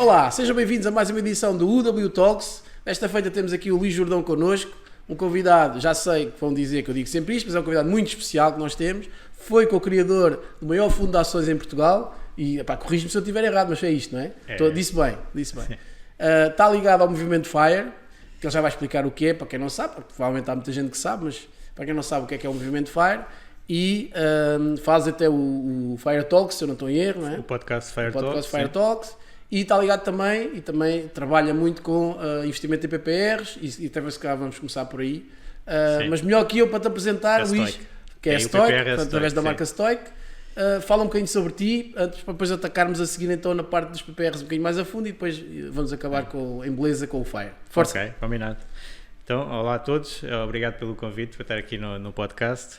Olá, sejam bem-vindos a mais uma edição do UW Talks. Desta feita temos aqui o Luís Jordão connosco, um convidado, já sei que vão dizer que eu digo sempre isto, mas é um convidado muito especial que nós temos. Foi co-criador do maior fundo de ações em Portugal e, corrige-me se eu estiver errado, mas é isto, não é? Disse bem. Está ligado ao movimento FIRE, que ele já vai explicar o que é, para quem não sabe, porque provavelmente há muita gente que sabe, mas para quem não sabe o que é o movimento FIRE. E faz até o Fire Talks, se eu não estou em erro, não é? O podcast Fire Talks. E está ligado também, e também trabalha muito com investimento em PPRs, e talvez se calhar vamos começar por aí. Mas melhor que eu para te apresentar, Luís, que é a Stoic, através da marca Stoic. Fala um bocadinho sobre ti, antes para depois atacarmos a seguir então na parte dos PPRs um bocadinho mais a fundo e depois vamos acabar em beleza com o Fire. Força! Ok, combinado. Então, olá a todos, obrigado pelo convite para estar aqui no podcast.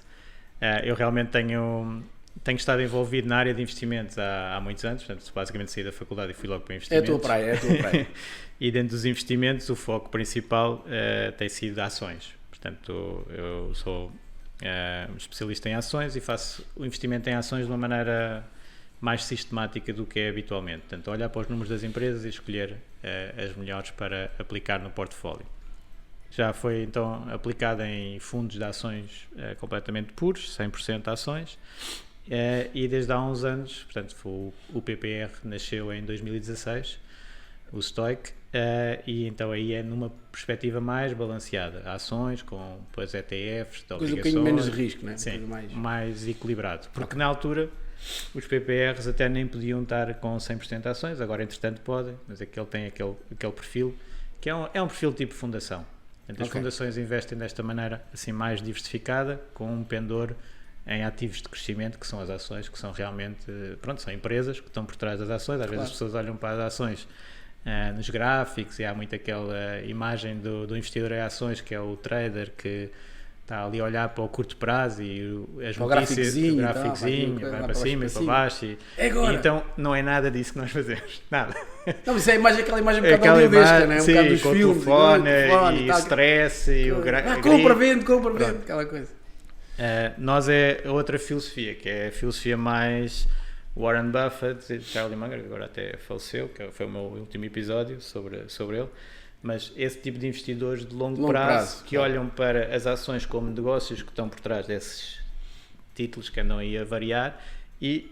Eu realmente tenho estado envolvido na área de investimentos há muitos anos, portanto, basicamente saí da faculdade e fui logo para investimentos. É a tua praia. E dentro dos investimentos, o foco principal tem sido ações. Portanto, eu sou especialista em ações e faço o investimento em ações de uma maneira mais sistemática do que é habitualmente. Portanto, olhar para os números das empresas e escolher as melhores para aplicar no portfólio. Já foi então aplicado em fundos de ações completamente puros, 100% ações, e desde há uns anos, portanto o PPR nasceu em 2016, o Stoic, e então aí é numa perspectiva mais balanceada, ações com depois ETFs, de obrigações, um bocadinho menos de risco, não é? Sim, mais equilibrado, porque na altura os PPRs até nem podiam estar com 100% ações, agora entretanto podem, mas aquele tem aquele perfil, que é um perfil tipo fundação. As fundações investem desta maneira assim mais diversificada, com um pendor em ativos de crescimento, que são as ações, que são realmente, são empresas que estão por trás das ações. Às vezes as pessoas olham para as ações nos gráficos e há muito aquela imagem do investidor em ações, que é o trader que está ali a olhar para o curto prazo e as notícias, o gráficozinho, vai para cima e para baixo. E então não é nada disso que nós fazemos, nada. Não, isso é aquela imagem um bocado hollywoodesca, não é? Um bocado dos filmes. O telefone e o stress e o gráfico. Compra, vende, aquela coisa. Nós é outra filosofia, que é a filosofia mais Warren Buffett, Charlie Munger, que agora até faleceu, que foi o meu último episódio sobre ele. Mas esse tipo de investidores de longo prazo que olham para as ações como negócios que estão por trás desses títulos que andam aí a variar e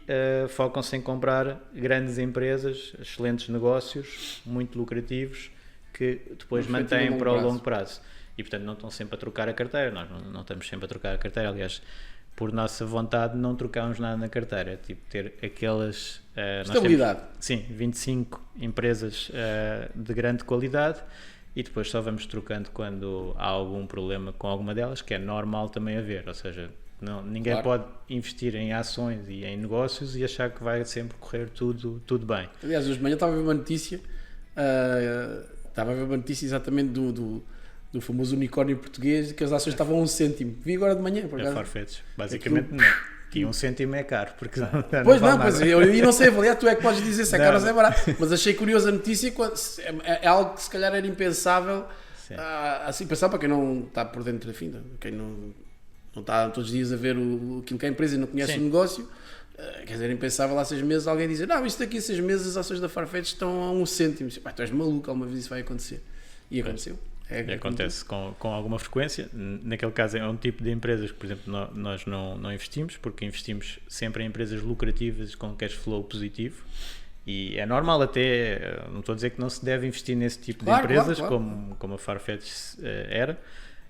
focam-se em comprar grandes empresas, excelentes negócios, muito lucrativos, que depois mantêm para o longo prazo. E portanto não estão sempre a trocar a carteira, nós não estamos sempre a trocar a carteira, aliás, por nossa vontade não trocamos nada na carteira, tipo ter aquelas... estabilidade. Nós temos, 25 empresas de grande qualidade e depois só vamos trocando quando há algum problema com alguma delas, que é normal também haver, ou seja, ninguém pode investir em ações e em negócios e achar que vai sempre correr tudo bem. Aliás, hoje de manhã estava a ver uma notícia, exatamente do famoso unicórnio português, que as ações estavam a 1 cêntimo. Vi agora de manhã. É Farfetch, basicamente não. Que 1 cêntimo é caro, porque eu não sei avaliar, tu é que podes dizer se é caro ou se é barato, mas achei curiosa a notícia, é algo que se calhar era impensável, assim, pensar para quem não está por dentro da finda, quem não está todos os dias a ver aquilo que é a empresa e não conhece o negócio, quer dizer, impensável há 6 meses alguém dizer, não, isto daqui a 6 meses as ações da Farfetch estão a 1 cêntimo, tu és maluco, alguma vez isso vai acontecer, e aconteceu. E acontece com alguma frequência. Naquele caso é um tipo de empresas que, por exemplo, nós não investimos, porque investimos sempre em empresas lucrativas com cash flow positivo e é normal até, não estou a dizer que não se deve investir nesse tipo de empresas, como a Farfetch era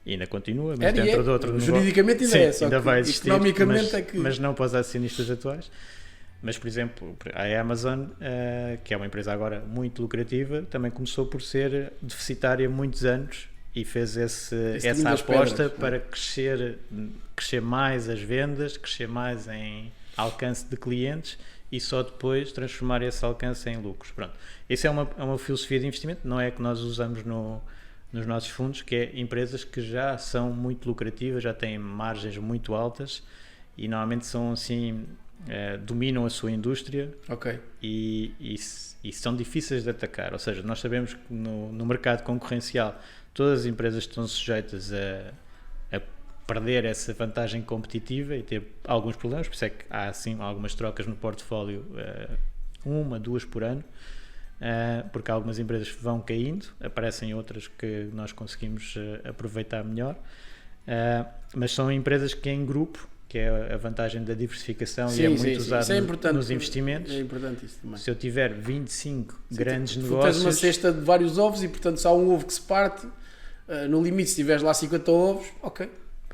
e ainda continua, mas dentro de outro juridicamente ainda vai existir, economicamente mas não para os acionistas atuais. Mas, por exemplo, a Amazon, que é uma empresa agora muito lucrativa, também começou por ser deficitária muitos anos e fez essa aposta para crescer mais as vendas, crescer mais em alcance de clientes e só depois transformar esse alcance em lucros. Pronto. Essa é uma filosofia de investimento, não é que nós usamos nos nossos fundos, que é empresas que já são muito lucrativas, já têm margens muito altas e normalmente são assim... dominam a sua indústria e são difíceis de atacar, ou seja, nós sabemos que no mercado concorrencial todas as empresas estão sujeitas a perder essa vantagem competitiva e ter alguns problemas, por isso é que há assim algumas trocas no portfólio, 1, 2 por ano, porque algumas empresas vão caindo, aparecem outras que nós conseguimos aproveitar melhor, mas são empresas que em grupo, que é a vantagem da diversificação, e é muito usado nos investimentos. É importante isso também. Se eu tiver 25 grandes tu negócios... tens uma cesta de vários ovos e, portanto, se há um ovo que se parte, no limite, se tiveres lá 50 ovos, ok,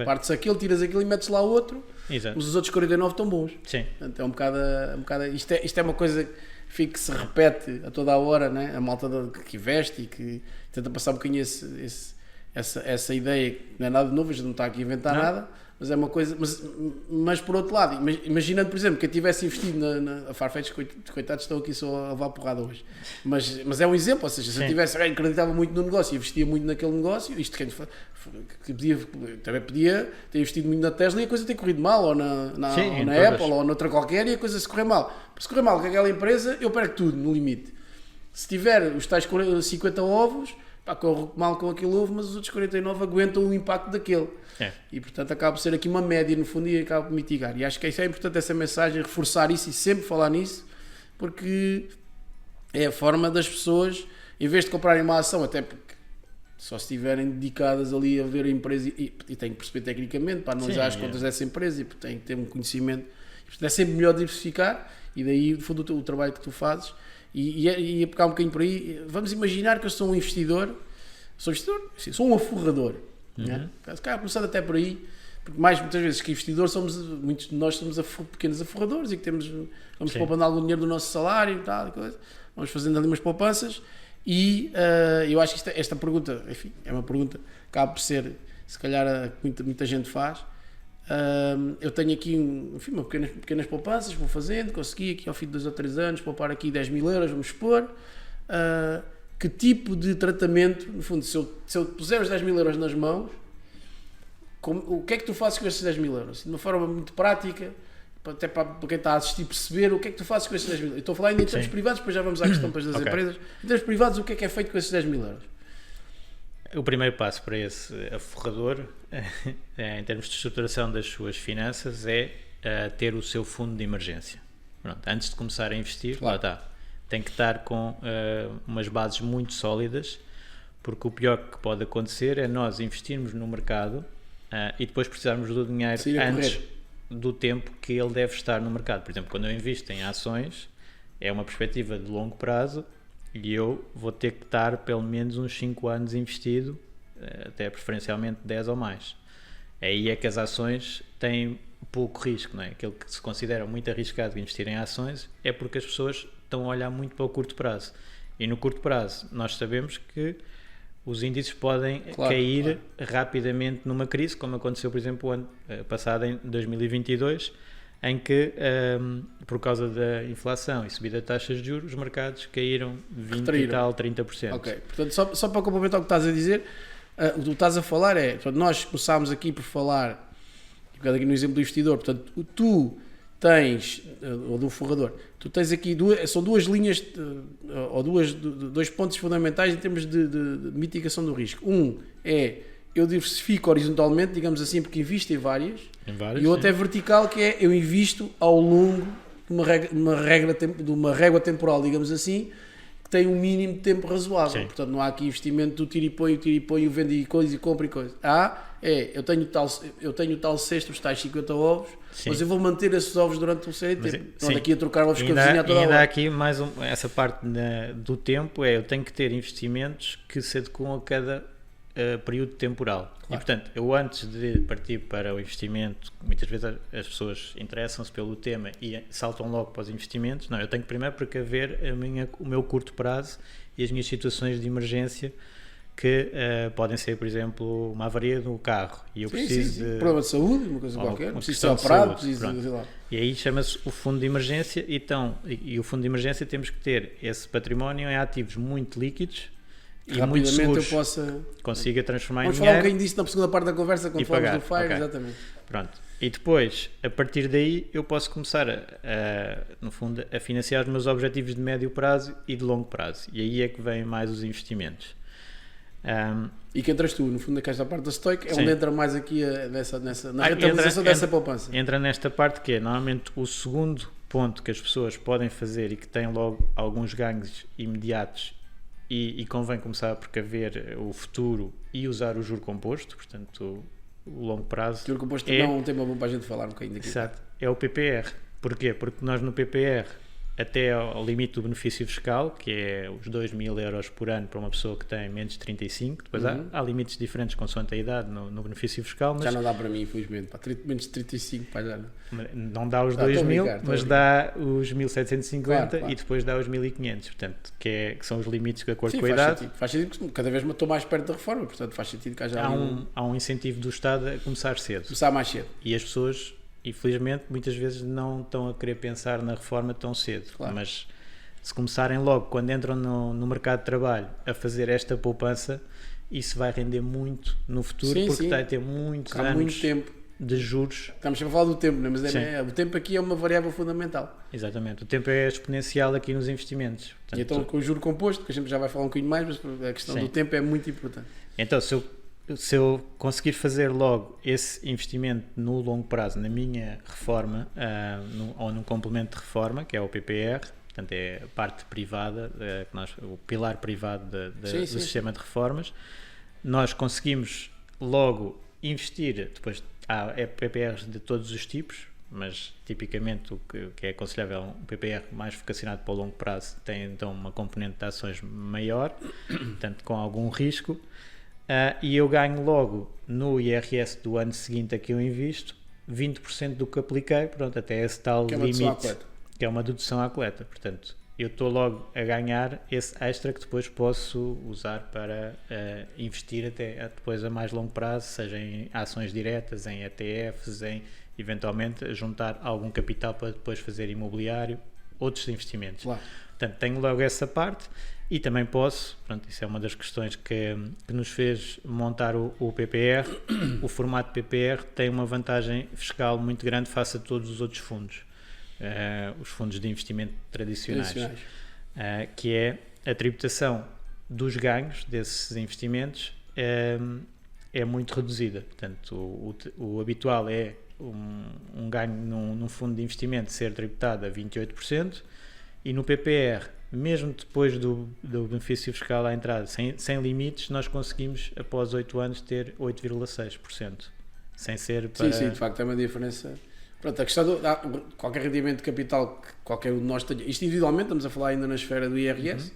partes aquele, tiras aquele e metes lá outro, Exato. Mas os outros 49 estão bons. Sim. Portanto, é um bocado isto é uma coisa que se repete a toda a hora, né? A malta que investe e que tenta passar um bocadinho essa ideia, que não é nada de novo, a gente não está aqui a inventar nada, mas é uma coisa, mas por outro lado, imaginando, por exemplo, que eu tivesse investido na Farfetch, coitados, estão aqui só a levar porrada hoje, mas é um exemplo, ou seja, se eu tivesse, acreditava muito no negócio e investia muito naquele negócio, isto também podia ter investido muito na Tesla e a coisa ter corrido mal, ou na Apple, ou noutra qualquer, e a coisa se correr mal. Se correr mal com aquela empresa, eu perco tudo, no limite. Se tiver os tais 50 ovos, corre mal com aquele ovo, mas os outros 49 aguentam o impacto daquele. E portanto acaba por ser aqui uma média no fundo e acaba por mitigar. E acho que isso é importante, essa mensagem, reforçar isso e sempre falar nisso, porque é a forma das pessoas, em vez de comprarem uma ação, até porque só se estiverem dedicadas ali a ver a empresa e têm que perceber tecnicamente para analisar as contas dessa empresa e têm que ter um conhecimento. E, portanto, é sempre melhor diversificar e daí, no fundo, o trabalho que tu fazes. E a pegar um bocadinho por aí, vamos imaginar que eu sou um investidor, sou um aforrador. Né? Se calhar começando até por aí, porque muitas vezes que investidor muitos de nós somos pequenos aforradores e que vamos poupando algum dinheiro do nosso salário e tal, vamos fazendo ali umas poupanças e eu acho que esta pergunta, enfim, é uma pergunta que acaba por ser, se calhar muita gente faz. Eu tenho aqui pequenas poupanças, vou fazendo, consegui aqui ao fim de 2 ou 3 anos poupar aqui 10 mil euros, vamos expor. Que tipo de tratamento, no fundo, se eu puser os 10 mil euros nas mãos, o que é que tu fazes com estes 10 mil euros? De uma forma muito prática, até para quem está a assistir perceber o que é que tu fazes com estes 10 mil euros. Eu estou a falar ainda em termos privados, depois já vamos à questão das empresas. Em termos privados, o que é feito com estes 10 mil euros? O primeiro passo para esse aforrador, em termos de estruturação das suas finanças, é ter o seu fundo de emergência. Pronto, antes de começar a investir, lá está. Tem que estar com umas bases muito sólidas, porque o pior que pode acontecer é nós investirmos no mercado e depois precisarmos do dinheiro antes do tempo que ele deve estar no mercado. Por exemplo, quando eu invisto em ações, é uma perspectiva de longo prazo e eu vou ter que estar pelo menos uns 5 anos investido, até preferencialmente 10 ou mais. Aí é que as ações têm pouco risco, não é? Aquilo que se considera muito arriscado de investir em ações é porque as pessoas estão a olhar muito para o curto prazo. E no curto prazo nós sabemos que os índices podem cair rapidamente numa crise, como aconteceu, por exemplo, o ano passado, em 2022, em que, por causa da inflação e subida de taxas de juros, os mercados caíram 20 e tal, 30%. Ok, portanto, só para complementar o que estás a dizer, o que tu estás a falar é, portanto, nós começámos aqui por falar, aqui no exemplo do investidor, portanto, tu tens, ou do forrador, tu tens aqui são duas linhas, ou dois pontos fundamentais em termos de mitigação do risco. Um é, eu diversifico horizontalmente, digamos assim, porque invisto em várias, e o outro é vertical, que é, eu invisto ao longo de uma régua temporal, digamos assim, que tem um mínimo de tempo razoável. Sim. Portanto, não há aqui investimento do tira e põe, o vende e coisa e compra e coisa. Eu tenho tal cesto, os tais 50 ovos, sim, mas eu vou manter esses ovos durante um certo tempo. Não aqui a trocar ovos com a vizinha toda a hora. Ainda há aqui mais essa parte do tempo, eu tenho que ter investimentos que se adequam a cada período temporal. Claro. E portanto, eu antes de partir para o investimento, muitas vezes as pessoas interessam-se pelo tema e saltam logo para os investimentos. Não, eu tenho que primeiro precaver o meu curto prazo e as minhas situações de emergência, que podem ser, por exemplo, uma avaria do carro e eu preciso de problema de saúde, uma coisa qualquer, preciso ser operado, sei lá. E aí chama-se o fundo de emergência. E o fundo de emergência temos que ter esse património em ativos muito líquidos e muito seguros, consiga transformar em dinheiro. Vamos falar um bocadinho disso na segunda parte da conversa, quando falamos do FIRE, exatamente. Pronto. E depois, a partir daí, eu posso começar no fundo, a financiar os meus objetivos de médio prazo e de longo prazo. E aí é que vêm mais os investimentos. E que entras tu, no fundo, esta parte da Stoic, é onde entra mais aqui na rentabilização dessa poupança. Entra nesta parte que é, normalmente, o segundo ponto que as pessoas podem fazer e que têm logo alguns ganhos imediatos e convém começar por haver o futuro e usar o juro composto, portanto o longo prazo. O juro composto é um tema bom para a gente falar um bocadinho daqui. Exato, é o PPR. Porquê? Porque nós no PPR, até ao limite do benefício fiscal, que é os 2.000 euros por ano para uma pessoa que tem menos de 35, depois há limites diferentes consoante a idade no benefício fiscal. Mas já não dá para mim, infelizmente. Menos de 35, pá, já não dá os 2.000, mas dá os 1.750 claro. E depois dá os 1.500, portanto, que são os limites de acordo com a idade. Faz sentido, porque cada vez me estou mais perto da reforma, portanto faz sentido que haja há um incentivo do Estado a começar cedo. Começar mais cedo. E as pessoas, infelizmente, muitas vezes não estão a querer pensar na reforma tão cedo, claro. Mas se começarem logo, quando entram no mercado de trabalho, a fazer esta poupança, isso vai render muito no futuro, porque vai ter muitos anos muito tempo de juros. Estamos sempre a falar do tempo, não é? Mas o tempo aqui é uma variável fundamental. Exatamente, o tempo é exponencial aqui nos investimentos. Portanto, e então com o juro composto, que a gente já vai falar um bocadinho mais, mas a questão do tempo é muito importante. Então, se eu conseguir fazer logo esse investimento no longo prazo na minha reforma ou num complemento de reforma, que é o PPR, portanto é a parte privada, o pilar privado do sistema de reformas, nós conseguimos logo investir. Depois há PPRs de todos os tipos, mas tipicamente o que é aconselhável é um PPR mais vocacionado para o longo prazo, tem então uma componente de ações maior, portanto com algum risco. E eu ganho logo no IRS do ano seguinte a que eu invisto 20% do que apliquei, pronto, até esse tal limite, que é uma dedução à coleta. Portanto, eu estou logo a ganhar esse extra que depois posso usar para investir até depois a mais longo prazo, seja em ações diretas, em ETFs, em eventualmente juntar algum capital para depois fazer imobiliário, outros investimentos. Claro. Portanto, tenho logo essa parte. E também posso, pronto, isso é uma das questões que nos fez montar o PPR. O formato PPR tem uma vantagem fiscal muito grande face a todos os outros fundos, os fundos de investimento tradicionais. Que é a tributação dos ganhos desses investimentos é muito reduzida. Portanto, o habitual é um ganho num fundo de investimento ser tributado a 28%, e no PPR, mesmo depois do benefício fiscal à entrada, sem limites, nós conseguimos, após 8 anos, ter 8,6%. Sem ser para... Sim, de facto é uma diferença. Pronto, a questão qualquer rendimento de capital que qualquer um de nós tenha, isto individualmente, estamos a falar ainda na esfera do IRS,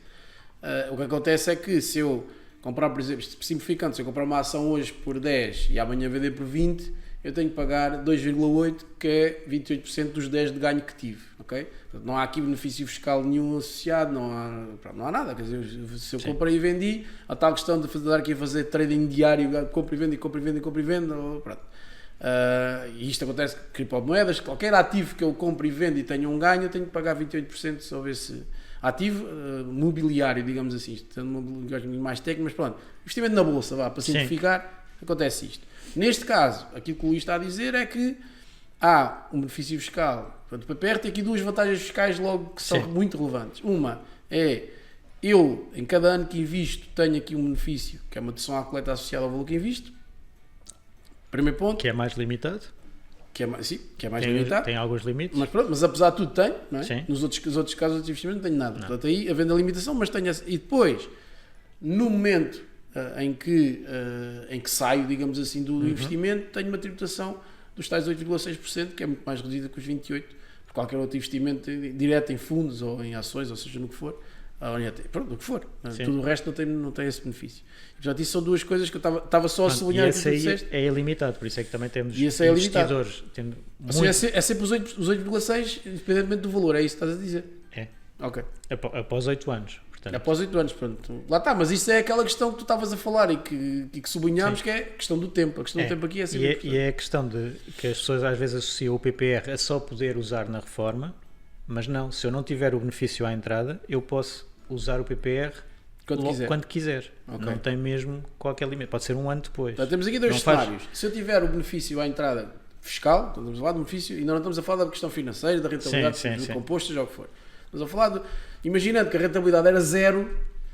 o que acontece é que se eu comprar, por exemplo, simplificando, se eu comprar uma ação hoje por 10 e amanhã vender por 20, eu tenho que pagar 2,8, que é 28% dos 10 de ganho que tive, ok? Portanto, não há aqui benefício fiscal nenhum associado, não há nada, quer dizer, se eu comprei e vendi, a tal questão de dar aqui a fazer trading diário, compro e vendo, pronto. E isto acontece com criptomoedas, qualquer ativo que eu compro e vendo e tenha um ganho, eu tenho que pagar 28% sobre esse ativo mobiliário, digamos assim, isto é uma linguagem mais técnica, mas pronto, investimento na bolsa, para simplificar, acontece isto. Neste caso, aquilo que o Luís está a dizer é que há um benefício fiscal. Portanto, o PPR tem aqui duas vantagens fiscais logo que são muito relevantes. Uma é, eu, em cada ano que invisto, tenho aqui um benefício, que é uma dedução à coleta associada ao valor que invisto. Primeiro ponto. Que é mais limitado. Que é mais limitado. Tem alguns limites. Mas pronto, mas apesar de tudo tenho, não é? Sim. Nos outros casos, outros investimentos, não tenho nada. Não. Portanto, aí havendo a limitação, mas tenho essa. E depois, no momento em que saio, digamos assim, do investimento, tenho uma tributação dos tais 8,6%, que é muito mais reduzida que os 28%, por qualquer outro investimento direto em fundos ou em ações, ou seja, no que for, pronto, o que for. Sim. Tudo o resto não tem esse benefício. E, portanto, isso são duas coisas que eu estava só a sublinhar. E esse aí é ilimitado, por isso é que também temos investidores. É sempre os 8,6%, independentemente do valor, é isso que estás a dizer? É. Ok. Após 8 anos. Portanto. Após 8 anos, pronto. Lá está, mas isso é aquela questão que tu estavas a falar e que sublinhámos, que é a questão do tempo. A questão do tempo aqui é sempre importante. E é a questão de que as pessoas às vezes associam o PPR a só poder usar na reforma, mas não, se eu não tiver o benefício à entrada, eu posso usar o PPR quando quiser. Okay. Não tem mesmo qualquer limite, pode ser um ano depois. Então, temos aqui dois cenários. Se eu tiver o benefício à entrada fiscal, estamos a falar do benefício, e não estamos a falar da questão financeira, da rentabilidade, do composto, seja o que for. Estamos a falar imaginando que a rentabilidade era 0,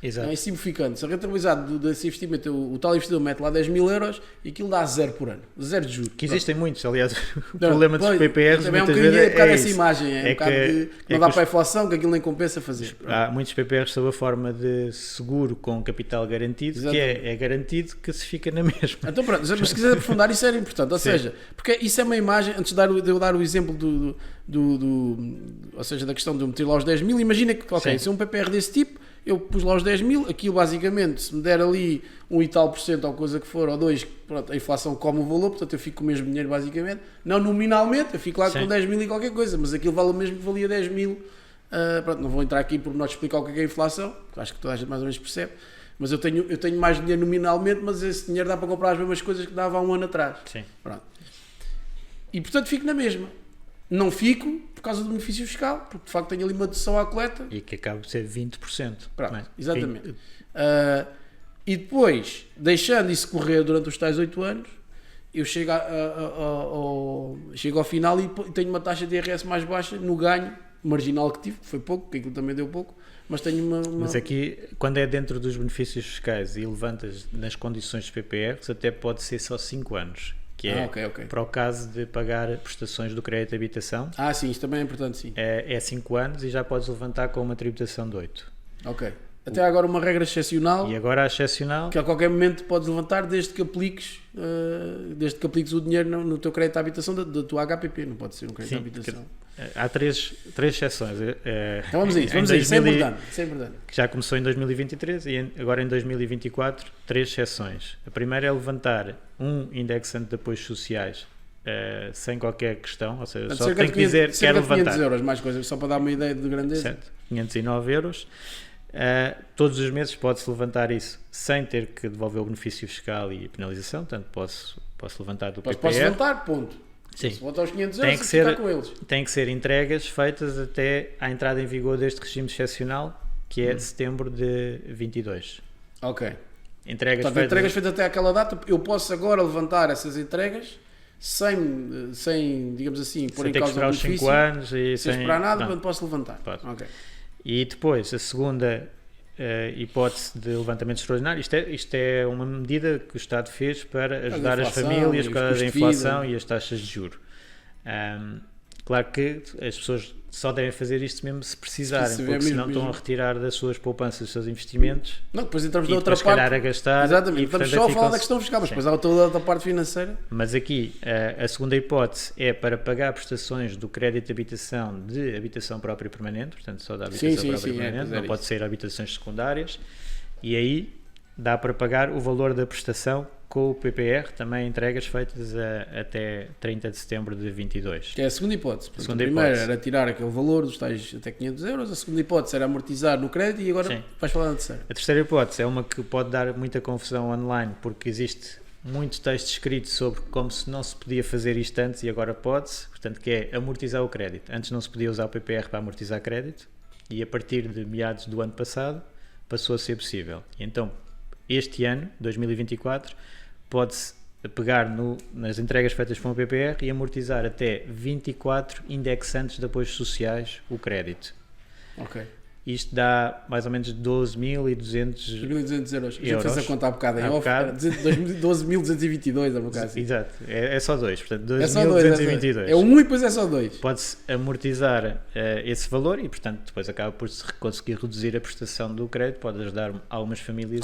Exato. Simplificando, se a rentabilidade desse investimento, o tal investidor mete lá 10 mil euros e aquilo dá 0 por ano, 0 de juros. Que existem muitos, aliás, o problema dos PPRs também muitas é um vezes bocado é essa isso. imagem, é um bocado que não dá para a inflação, que aquilo nem compensa fazer. Há muitos PPRs sob a forma de seguro com capital garantido, Exatamente. que é garantido que se fica na mesma. Então pronto, mas se quiser aprofundar, isso era importante, ou seja, porque isso é uma imagem, antes de eu dar o exemplo ou seja, da questão de eu meter lá os 10 mil, imagina que, ok, se é um PPR desse tipo, eu pus lá os 10 mil, aquilo basicamente, se me der ali 1 e tal % ou coisa que for, ou 2%, pronto, a inflação come o valor, portanto eu fico com o mesmo dinheiro basicamente, não nominalmente, eu fico lá com 10 mil e qualquer coisa, mas aquilo vale o mesmo que valia 10 mil, pronto, não vou entrar aqui por nós explicar o que é a inflação, acho que toda a gente mais ou menos percebe, mas eu tenho mais dinheiro nominalmente, mas esse dinheiro dá para comprar as mesmas coisas que dava há um ano atrás. Sim. Pronto. E portanto fico na mesma. Não fico por causa do benefício fiscal, porque de facto tenho ali uma dedução à coleta. E que acaba de ser 20%. Pronto, não é? exatamente. E depois, deixando isso correr durante os tais 8 anos, eu chego ao final e tenho uma taxa de IRS mais baixa no ganho marginal que tive, que foi pouco, que aquilo também deu pouco, mas tenho uma... Mas aqui, quando é dentro dos benefícios fiscais e levantas nas condições dos PPRs, até pode ser só 5 anos. Que é okay. para o caso de pagar prestações do crédito de habitação. Sim, isto também é importante, sim. É 5 anos e já podes levantar com uma tributação de 8. Ok. Até agora uma regra excepcional. E agora a excepcional... Que a qualquer momento podes levantar desde que apliques o dinheiro no teu crédito de habitação da tua HPP, não pode ser um crédito de habitação. Há três exceções. Então vamos a isso, isso é importante. Que já começou em 2023 e agora em 2024, 3 exceções. A primeira é levantar um indexante de apoios sociais sem qualquer questão, ou seja, só tem que dizer que quer levantar. 500 euros, mais coisas, só para dar uma ideia de grandeza. Certo, 509 euros. Todos os meses pode-se levantar isso sem ter que devolver o benefício fiscal e penalização, portanto posso levantar do PPR. Posso levantar, ponto. Sim. Se levantar os 500 euros, ficar com eles. Tem que ser entregas feitas até à entrada em vigor deste regime excepcional, que é setembro de 22. Ok. Entregas feitas até aquela data, eu posso agora levantar essas entregas sem digamos assim, pôr em causa o benefício. 5 anos e sem esperar nada, quando posso levantar. Okay. E depois, a segunda hipótese de levantamento extraordinário, isto é uma medida que o Estado fez para ajudar as famílias com a inflação e as taxas de juros. Claro que as pessoas só devem fazer isto mesmo se precisarem, porque senão estão a retirar das suas poupanças, dos seus investimentos. Não, depois entramos na outra parte. Se calhar a gastar. Exatamente, estamos só a falar da questão fiscal, mas depois há toda a outra parte financeira. Mas aqui, a segunda hipótese é para pagar prestações do crédito de habitação própria e permanente, portanto só da habitação própria e permanente, não pode ser habitações secundárias, e aí dá para pagar o valor da prestação com o PPR, também entregas feitas até 30 de setembro de 22. Que é a segunda hipótese. Portanto, a primeira era tirar aquele valor dos tais até 500 euros, a segunda hipótese era amortizar no crédito e agora vais falar da terceira. A terceira hipótese é uma que pode dar muita confusão online, porque existe muito texto escrito sobre como se não se podia fazer isto antes e agora pode-se, portanto que é amortizar o crédito. Antes não se podia usar o PPR para amortizar crédito e a partir de meados do ano passado passou a ser possível. E então, este ano, 2024, pode-se pegar nas entregas feitas com o PPR e amortizar até 24 indexantes de apoios sociais o crédito. Ok. Isto dá mais ou menos 12.200 euros. Já fez a conta há bocado. 12.222 é um caso. Exato. É só 2. Portanto, 12.222. É um e depois é só 2. Pode-se amortizar esse valor e, portanto, depois acaba por se conseguir reduzir a prestação do crédito. Pode ajudar algumas famílias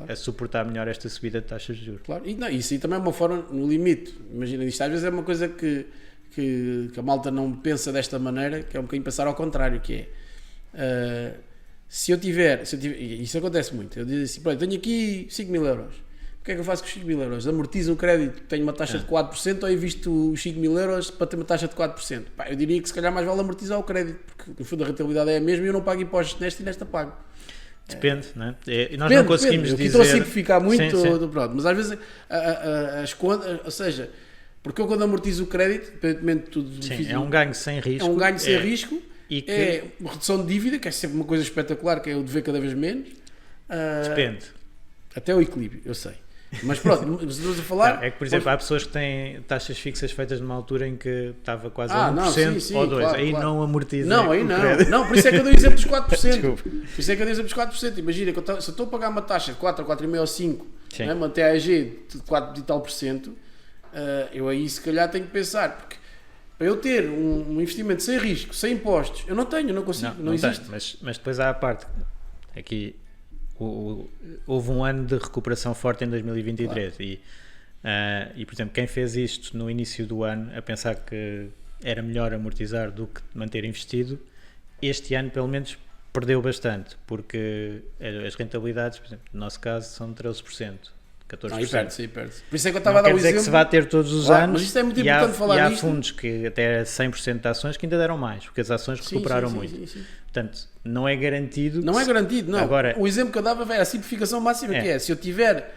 a suportar melhor esta subida de taxas de juros. Claro. E isso também é uma forma, no limite. Imagina, isto às vezes é uma coisa que a malta não pensa desta maneira, que é um bocadinho pensar ao contrário, que é... se eu tiver, isso acontece muito, eu digo assim, tenho aqui 5 mil euros, o que é que eu faço com os 5 mil euros? Amortizo o crédito, tenho uma taxa de 4% ou invisto os 5 mil euros para ter uma taxa de 4%? Eu diria que se calhar mais vale amortizar o crédito, porque no fundo a rentabilidade é a mesma e eu não pago impostos nesta e nesta pago. Depende, não é? Nós não conseguimos dizer... Estou a simplificar muito, pronto, mas às vezes as contas, ou seja, porque eu quando amortizo o crédito, independentemente de tudo... Sim, é um ganho sem risco. É um ganho sem risco. E que... É uma redução de dívida, que é sempre uma coisa espetacular, que é o dever cada vez menos. Depende. Até o equilíbrio, eu sei. Mas pronto, mas estamos a falar... Não, é que, por exemplo, há pessoas que têm taxas fixas feitas numa altura em que estava quase a 1% não, sim, ou 2%. claro, Aí claro. não amortiza. Não, aí o não. crédito. Não, por isso é que eu dou o exemplo dos 4%. Desculpa. Por isso é que eu dou o exemplo dos 4%. Imagina, que se eu estou a pagar uma taxa de 4 ou 4,5 ou 5, Sim. né, manter a AEG de 4 e tal por cento, eu aí se calhar tenho que pensar, porque para eu ter um investimento sem risco, sem impostos, eu não tenho, eu não consigo, não existe. Tenho, mas depois há a parte, aqui houve um ano de recuperação forte em 2023 e, por exemplo, quem fez isto no início do ano, a pensar que era melhor amortizar do que manter investido, este ano pelo menos perdeu bastante, porque as rentabilidades, por exemplo, no nosso caso, são de 13%. 14%. Aí perde-se. Por isso é que eu estava a dar quer o dizer exemplo. que se vai ter todos os Claro, anos. mas isto é muito e importante falar e há nisto. fundos que até 100% de ações que ainda deram mais, porque as ações recuperaram muito. Sim. Portanto, não é garantido. Não é garantido, não. Agora, o exemplo que eu dava é a simplificação máxima, que é, se eu tiver...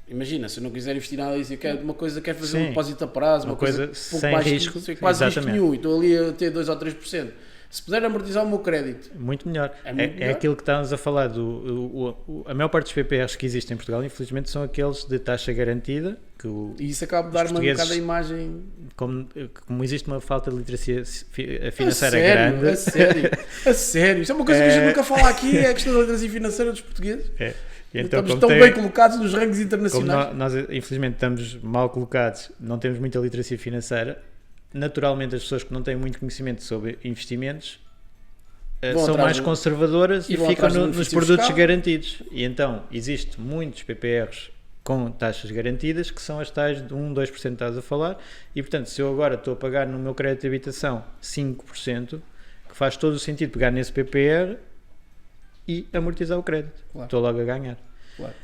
Imagina, se eu não quiser investir nada disso, eu quero uma coisa, quero fazer um depósito a prazo, uma coisa pouco sem mais risco, quase risco nenhum, e estou ali a ter 2 ou 3%. Se puder amortizar o meu crédito, muito melhor. Muito melhor. É aquilo que estávamos a falar. A maior parte dos PPRs que existem em Portugal, infelizmente, são aqueles de taxa garantida. E isso acaba de dar uma bocada a imagem. Como existe uma falta de literacia financeira grande. A sério. Isso é uma coisa que a gente nunca fala aqui, é a questão da literacia financeira dos portugueses. Então, estamos tão bem colocados nos rankings internacionais. Como nós, infelizmente, estamos mal colocados, não temos muita literacia financeira. Naturalmente, as pessoas que não têm muito conhecimento sobre investimentos são mais conservadoras e ficam nos produtos garantidos. E então, existe muitos PPRs com taxas garantidas que são as tais de 1, 2% que estás a falar. E, portanto, se eu agora estou a pagar no meu crédito de habitação 5%, que faz todo o sentido pegar nesse PPR e amortizar o crédito. Claro. Estou logo a ganhar. Claro.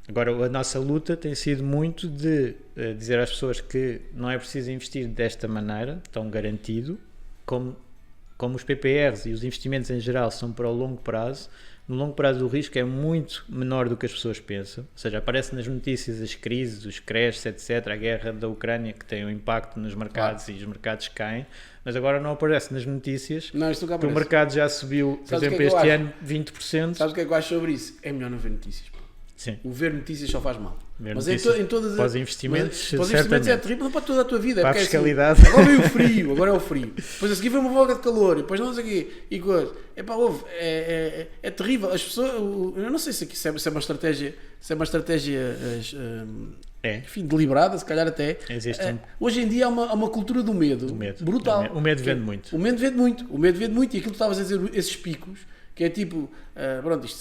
Agora, a nossa luta tem sido muito de dizer às pessoas que não é preciso investir desta maneira, tão garantido, como os PPRs e os investimentos em geral são para o longo prazo. No longo prazo o risco é muito menor do que as pessoas pensam, ou seja, aparece nas notícias as crises, os crashes, etc., a guerra da Ucrânia que tem um impacto nos mercados e os mercados caem, mas agora não aparece nas notícias que o mercado já subiu, por exemplo, este ano 20%. Sabes o que é que eu acho sobre isso? É melhor não ver notícias. Sim. O ver notícias só faz mal. Mas em todas as... Pós-investimentos, é terrível, não para toda a tua vida. Para a fiscalidade. Assim, agora veio o frio, agora é o frio. Depois a seguir veio uma folga de calor, e depois não sei o quê. E coisa. É terrível. As pessoas... Eu não sei se é uma estratégia... Enfim, deliberada, se calhar até. Hoje em dia há uma cultura do medo. Brutal. O medo vende muito. O medo vende muito. E aquilo que tu estavas a dizer, esses picos... que é tipo, pronto, isto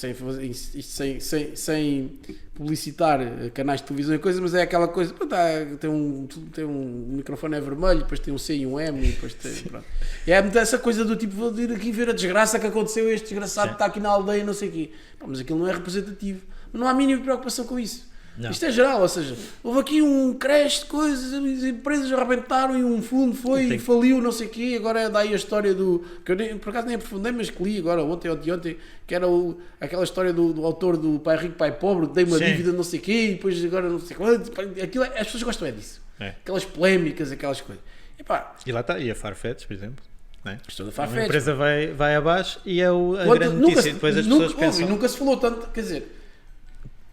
sem publicitar canais de televisão e coisas, mas é aquela coisa, pronto, tem um microfone é vermelho, depois tem um C e um M, e depois tem, pronto. E é essa coisa do tipo, vou ir aqui ver a desgraça que aconteceu, este desgraçado que está aqui na aldeia, não sei o quê. Mas aquilo não é representativo, não há mínima preocupação com isso. Não. Isto é geral, ou seja, houve aqui um crash de coisas, as empresas arrebentaram e um fundo foi e faliu, não sei o quê, agora é daí a história do, que eu por acaso nem aprofundei, mas que li agora ontem ou de ontem, que era aquela história do autor do Pai Rico, Pai Pobre, que dei uma dívida não sei o quê, e depois agora não sei quanto, aquilo, as pessoas gostam disso, aquelas polémicas, aquelas coisas. E lá está, e a Farfetch, por exemplo. Né? A empresa vai abaixo e é a grande notícia, depois as pessoas pensam... Nunca se falou tanto, quer dizer...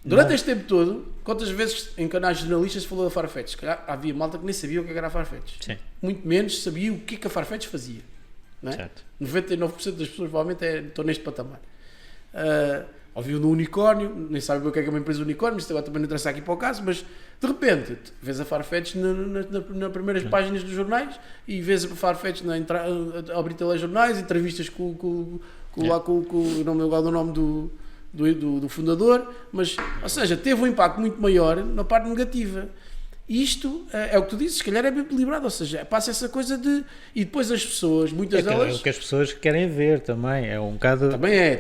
Durante este tempo todo, quantas vezes em canais jornalistas se falou da Farfetch? Havia malta que nem sabia o que era a Farfetch. Sim. Muito menos sabia o que a Farfetch fazia. Não é? 99% das pessoas provavelmente estão neste patamar. Ouviu no unicórnio, nem sabe o que é uma empresa unicórnio, isto agora também não interessa aqui para o caso, mas de repente vês a Farfetch nas primeiras páginas dos jornais e vês a Farfetch a abrir telejornais, entrevistas com o nome do fundador, mas, ou seja, teve um impacto muito maior na parte negativa. Isto é o que tu dizes, se calhar é bem deliberado, ou seja, passa essa coisa de... E depois as pessoas, muitas delas... É o que as pessoas querem ver também, é um bocado... Também é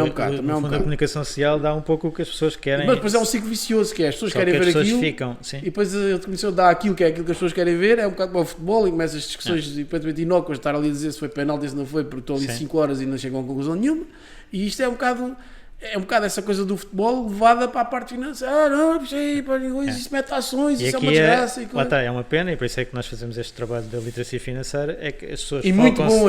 um bocado. No fundo, a comunicação social dá um pouco o que as pessoas querem... Mas depois é um ciclo vicioso, que é, as pessoas querem ver aquilo... E depois a comunicação dá aquilo que é aquilo que as pessoas querem ver, é um bocado como o futebol, e começa as discussões completamente inócuas, estar ali a dizer se foi penalti, se não foi, porque estou ali 5 horas e não chegam a conclusão nenhuma, e isto é um bocado... é um bocado essa coisa do futebol levada para a parte financeira. Não, isso mete ações, isso é uma desgraça. Lá está, é uma pena, e por isso é que nós fazemos este trabalho da literacia financeira, é que as pessoas e muito bom.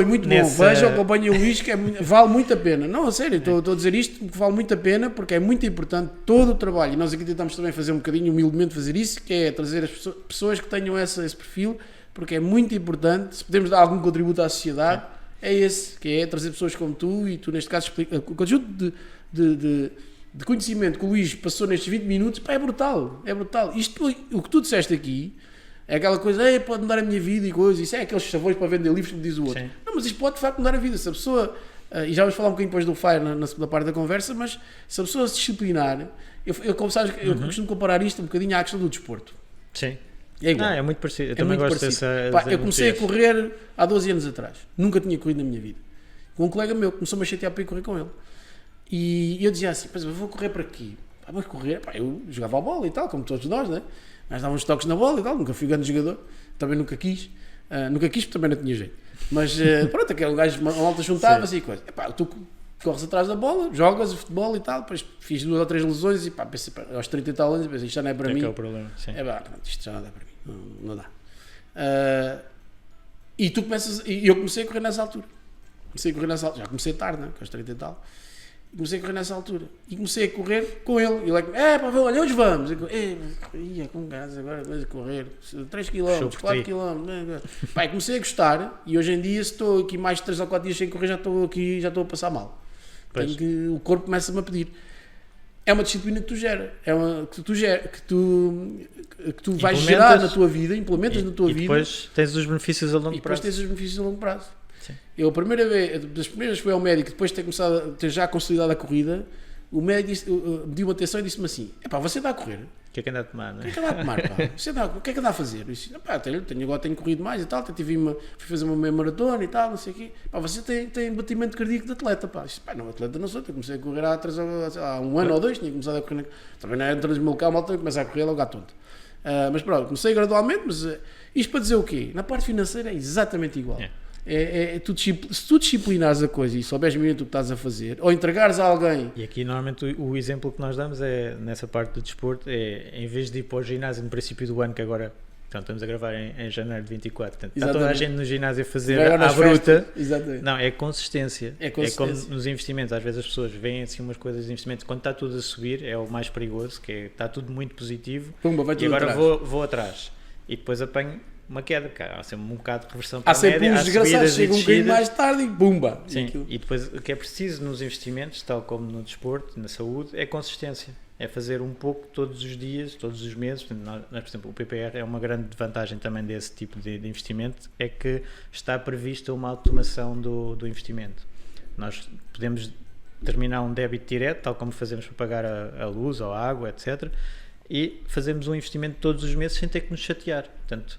Vejam, acompanhem o Luís, que vale muito a pena. Não, a sério, estou a dizer isto porque vale muito a pena, porque é muito importante todo o trabalho, e nós aqui tentamos também fazer um bocadinho, humildemente fazer isso, que é trazer as pessoas que tenham esse perfil, porque é muito importante, se podemos dar algum contributo à sociedade, é esse, que é trazer pessoas como tu, e tu neste caso explica, o conjunto de conhecimento que o Luís passou nestes 20 minutos, pá, é brutal. Isto, o que tu disseste aqui é aquela coisa, pode mudar a minha vida e coisas, isso é aqueles chavões para vender livros, como diz o outro. Sim. Não, mas isto pode de facto mudar a vida. Se a pessoa, e já vamos falar um bocadinho depois do FIRE na segunda parte da conversa, mas se a pessoa se disciplinar, como sabes, eu costumo comparar isto um bocadinho à questão do desporto. Sim. É igual. É muito parecido. Eu também gosto dessa. Eu comecei a correr há 12 anos atrás. Nunca tinha corrido na minha vida. Com um colega meu, começou-me a chatear para ir correr com ele. E eu dizia assim, mas eu vou correr para aqui. Vamos correr. Eu jogava a bola e tal, como todos nós, né? Nós dávamos toques na bola e tal. Nunca fui grande jogador. Também nunca quis. Porque também não tinha jeito. Mas pronto, aquele gajo malta juntava-se e coisa. Tu corres atrás da bola, jogas o futebol e tal. Depois fiz 2 ou 3 lesões e pensei, aos 30 e tal anos, pensei, isto já não é para mim. É o problema. Sim. Isto já não dá para mim. Não dá. E tu começas. E eu comecei a correr nessa altura. Já comecei tarde, né? Com os 30 e tal. E comecei a correr nessa altura. E comecei a correr com ele. E ele olha, hoje vamos. Ia com gás agora, coisa a correr. 3 km, 4 km. Pá, comecei a gostar. E hoje em dia, se estou aqui mais de 3 ou 4 dias sem correr, já estou a passar mal. O corpo começa-me a pedir. É uma disciplina que tu gera. Que tu vais gerar na tua vida, implementas na tua vida. E depois tens os benefícios a longo prazo. Eu a primeira vez, das primeiras fui ao médico, depois de ter já consolidado a corrida, o médico me-deu atenção e disse-me assim, você está a correr? O que é que anda a tomar, não é? O que é que anda a tomar, pá? O que é que anda a fazer? Eu disse, agora tenho corrido mais e tal, fui fazer uma meia maratona e tal, não sei o quê. Você tem batimento cardíaco de atleta, pá. Eu disse, não, atleta não sou, eu comecei a correr há um ano ou 2, tinha começado a correr, também não era transmilcar, mal também começa a correr logo à tonta. Mas pronto, comecei gradualmente, mas isto para dizer o quê? Na parte financeira é exatamente igual. Se tu disciplinares a coisa e souberes mesmo o que estás a fazer, ou entregares a alguém. E aqui normalmente o exemplo que nós damos é nessa parte do desporto, em vez de ir para o ginásio no princípio do ano, que agora estamos a gravar em janeiro de 24, portanto, está toda a gente no ginásio a fazer à bruta. Não, é consistência. É como nos investimentos, às vezes as pessoas veem assim umas coisas de investimento, quando está tudo a subir é o mais perigoso, que está tudo muito positivo. E agora vou atrás e depois apanho uma queda, cara. Há sempre um bocado de reversão para a média. Há sempre uns desgraçados, chegam um bocadinho mais tarde e bumba. Sim, e depois o que é preciso nos investimentos, tal como no desporto, na saúde, é consistência. É fazer um pouco todos os dias, todos os meses. Nós, por exemplo, o PPR é uma grande vantagem também desse tipo de investimento, é que está prevista uma automação do investimento. Nós podemos terminar um débito direto, tal como fazemos para pagar a luz ou a água, etc. E fazemos um investimento todos os meses sem ter que nos chatear. Portanto,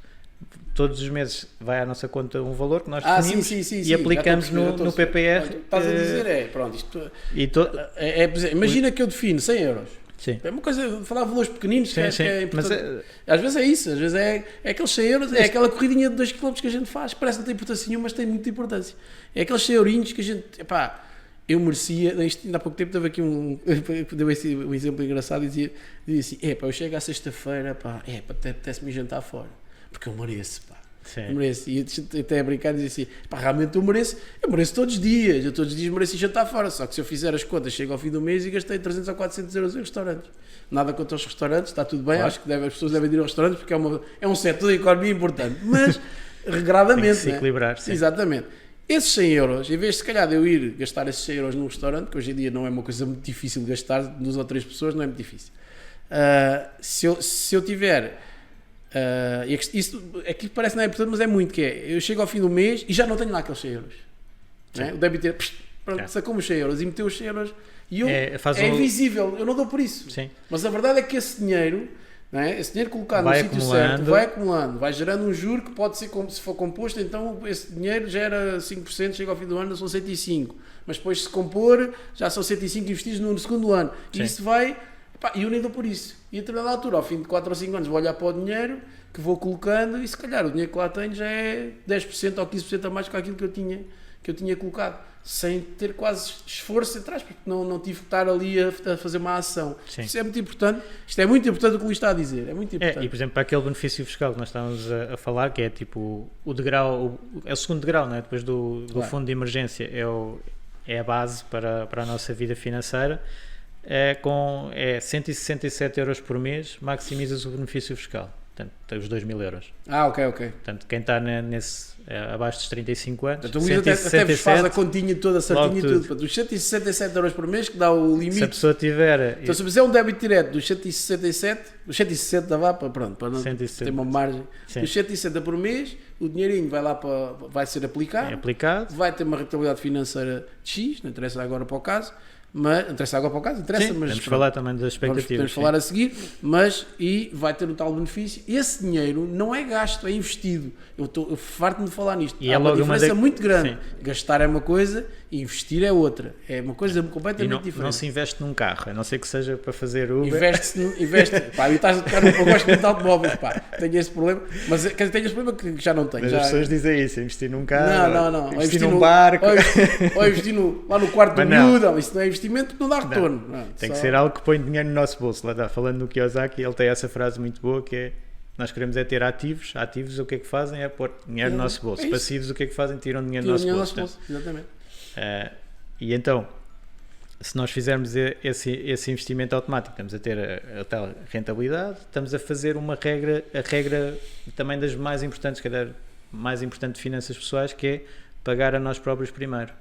todos os meses vai à nossa conta um valor que nós definimos e aplicamos no PPR. Estás a dizer, pronto, isto imagina que eu defino 100 euros. Sim. É uma coisa, falar valores pequeninos, sim, que é importante. Às vezes é isso, às vezes é aqueles 100 euros, é aquela corridinha de 2 km que a gente faz, parece que não tem importância nenhuma, mas tem muita importância. É aqueles 100 eurinhos que a gente, eu merecia, ainda há pouco tempo teve aqui deu um exemplo engraçado e dizia assim, eu chego à sexta-feira, apetece-me jantar fora. Porque eu mereço, eu mereço. E até a brincar e dizer assim, realmente eu mereço todos os dias. Eu todos os dias mereço ir jantar fora. Só que se eu fizer as contas, chego ao fim do mês e gastei 300 ou 400 euros em restaurantes. Nada contra os restaurantes, está tudo bem. Claro. Acho que as pessoas devem ir aos restaurantes porque é um setor da economia importante. Mas, regradamente. Tem que se equilibrar, sim. Exatamente. Esses 100 euros, em vez de se calhar de eu ir gastar esses 100 euros num restaurante, que hoje em dia não é uma coisa muito difícil de gastar, 2 ou 3 pessoas não é muito difícil. Se eu tiver... isso aqui parece não é importante, mas é muito, que é, eu chego ao fim do mês e já não tenho lá aqueles 100 euros, né? O débito sacou-me os 100 euros e meteu os 100 euros e invisível, eu não dou por isso. Sim. Mas a verdade é que esse dinheiro, né, esse dinheiro colocado no sítio certo, vai acumulando, vai gerando um juro que pode ser, se for composto, então esse dinheiro gera 5%, chega ao fim do ano, são 105, mas depois se compor, já são 105 investidos no segundo ano. Sim. E isso vai... E eu nem dou por isso. E a determinada altura, ao fim de 4 ou 5 anos, vou olhar para o dinheiro que vou colocando e se calhar o dinheiro que lá tenho já é 10% ou 15% a mais que aquilo que eu tinha que eu tinha colocado, sem ter quase esforço atrás, porque não tive que estar ali a fazer uma ação. Sim. Isto é muito importante. Isto é muito importante o que o Luís está a dizer. É muito importante. E por exemplo, para aquele benefício fiscal que nós estávamos a falar, que é tipo o degrau, é o segundo degrau, não é? Depois do Claro. fundo de emergência, é a base para a nossa vida financeira. É 167 euros por mês, maximizas o benefício fiscal. Portanto, tem os 2.000 euros. Ok. Portanto, quem está abaixo dos 35 anos, Então o Luís até vos faz a continha toda certinha e tudo. tudo. Portanto, os 167 euros por mês, que dá o limite. se a pessoa tiver... Então, se fizer um débito direto dos 167, os 160 vá para não 160. ter uma margem, Sim. dos 160 por mês, o dinheirinho vai ser aplicado, É aplicado. vai ter uma rentabilidade financeira de X, não interessa agora para o caso, mas interessa, Sim, mas podemos falar também das expectativas. podemos falar a seguir, e vai ter um tal benefício. Esse dinheiro não é gasto, é investido. Eu farto-me de falar nisto. E Há é uma logo diferença uma muito grande. Sim. Gastar é uma coisa e investir é outra. É uma coisa completamente E diferente. não se investe num carro, a não ser que seja para fazer Uber. Investe, pá, e estás a tocar, eu gosto muito de automóveis, pá, tenho esse problema, mas quer dizer, tenho esse problema que já não tenho. Mas Já, as pessoas dizem isso, investir num carro, não, investir num barco. ou investir lá no quarto do Mas não. miúdo, isso não é investimento, não dá retorno. Não, Tem só- que ser algo que põe dinheiro no nosso bolso. Lá está, falando no Kiyosaki, ele tem essa frase muito boa que é: nós queremos é ter ativos. Ativos, o que é que fazem? É pôr dinheiro no nosso bolso. É isso. Passivos, o que é que fazem? Tiram dinheiro Tira no o dinheiro nosso no bolso. nosso bolso, exatamente. E então, se nós fizermos esse investimento automático, estamos a ter a tal rentabilidade, estamos a fazer a regra também das mais importantes, calhar mais importante de finanças pessoais, que é pagar a nós próprios primeiro,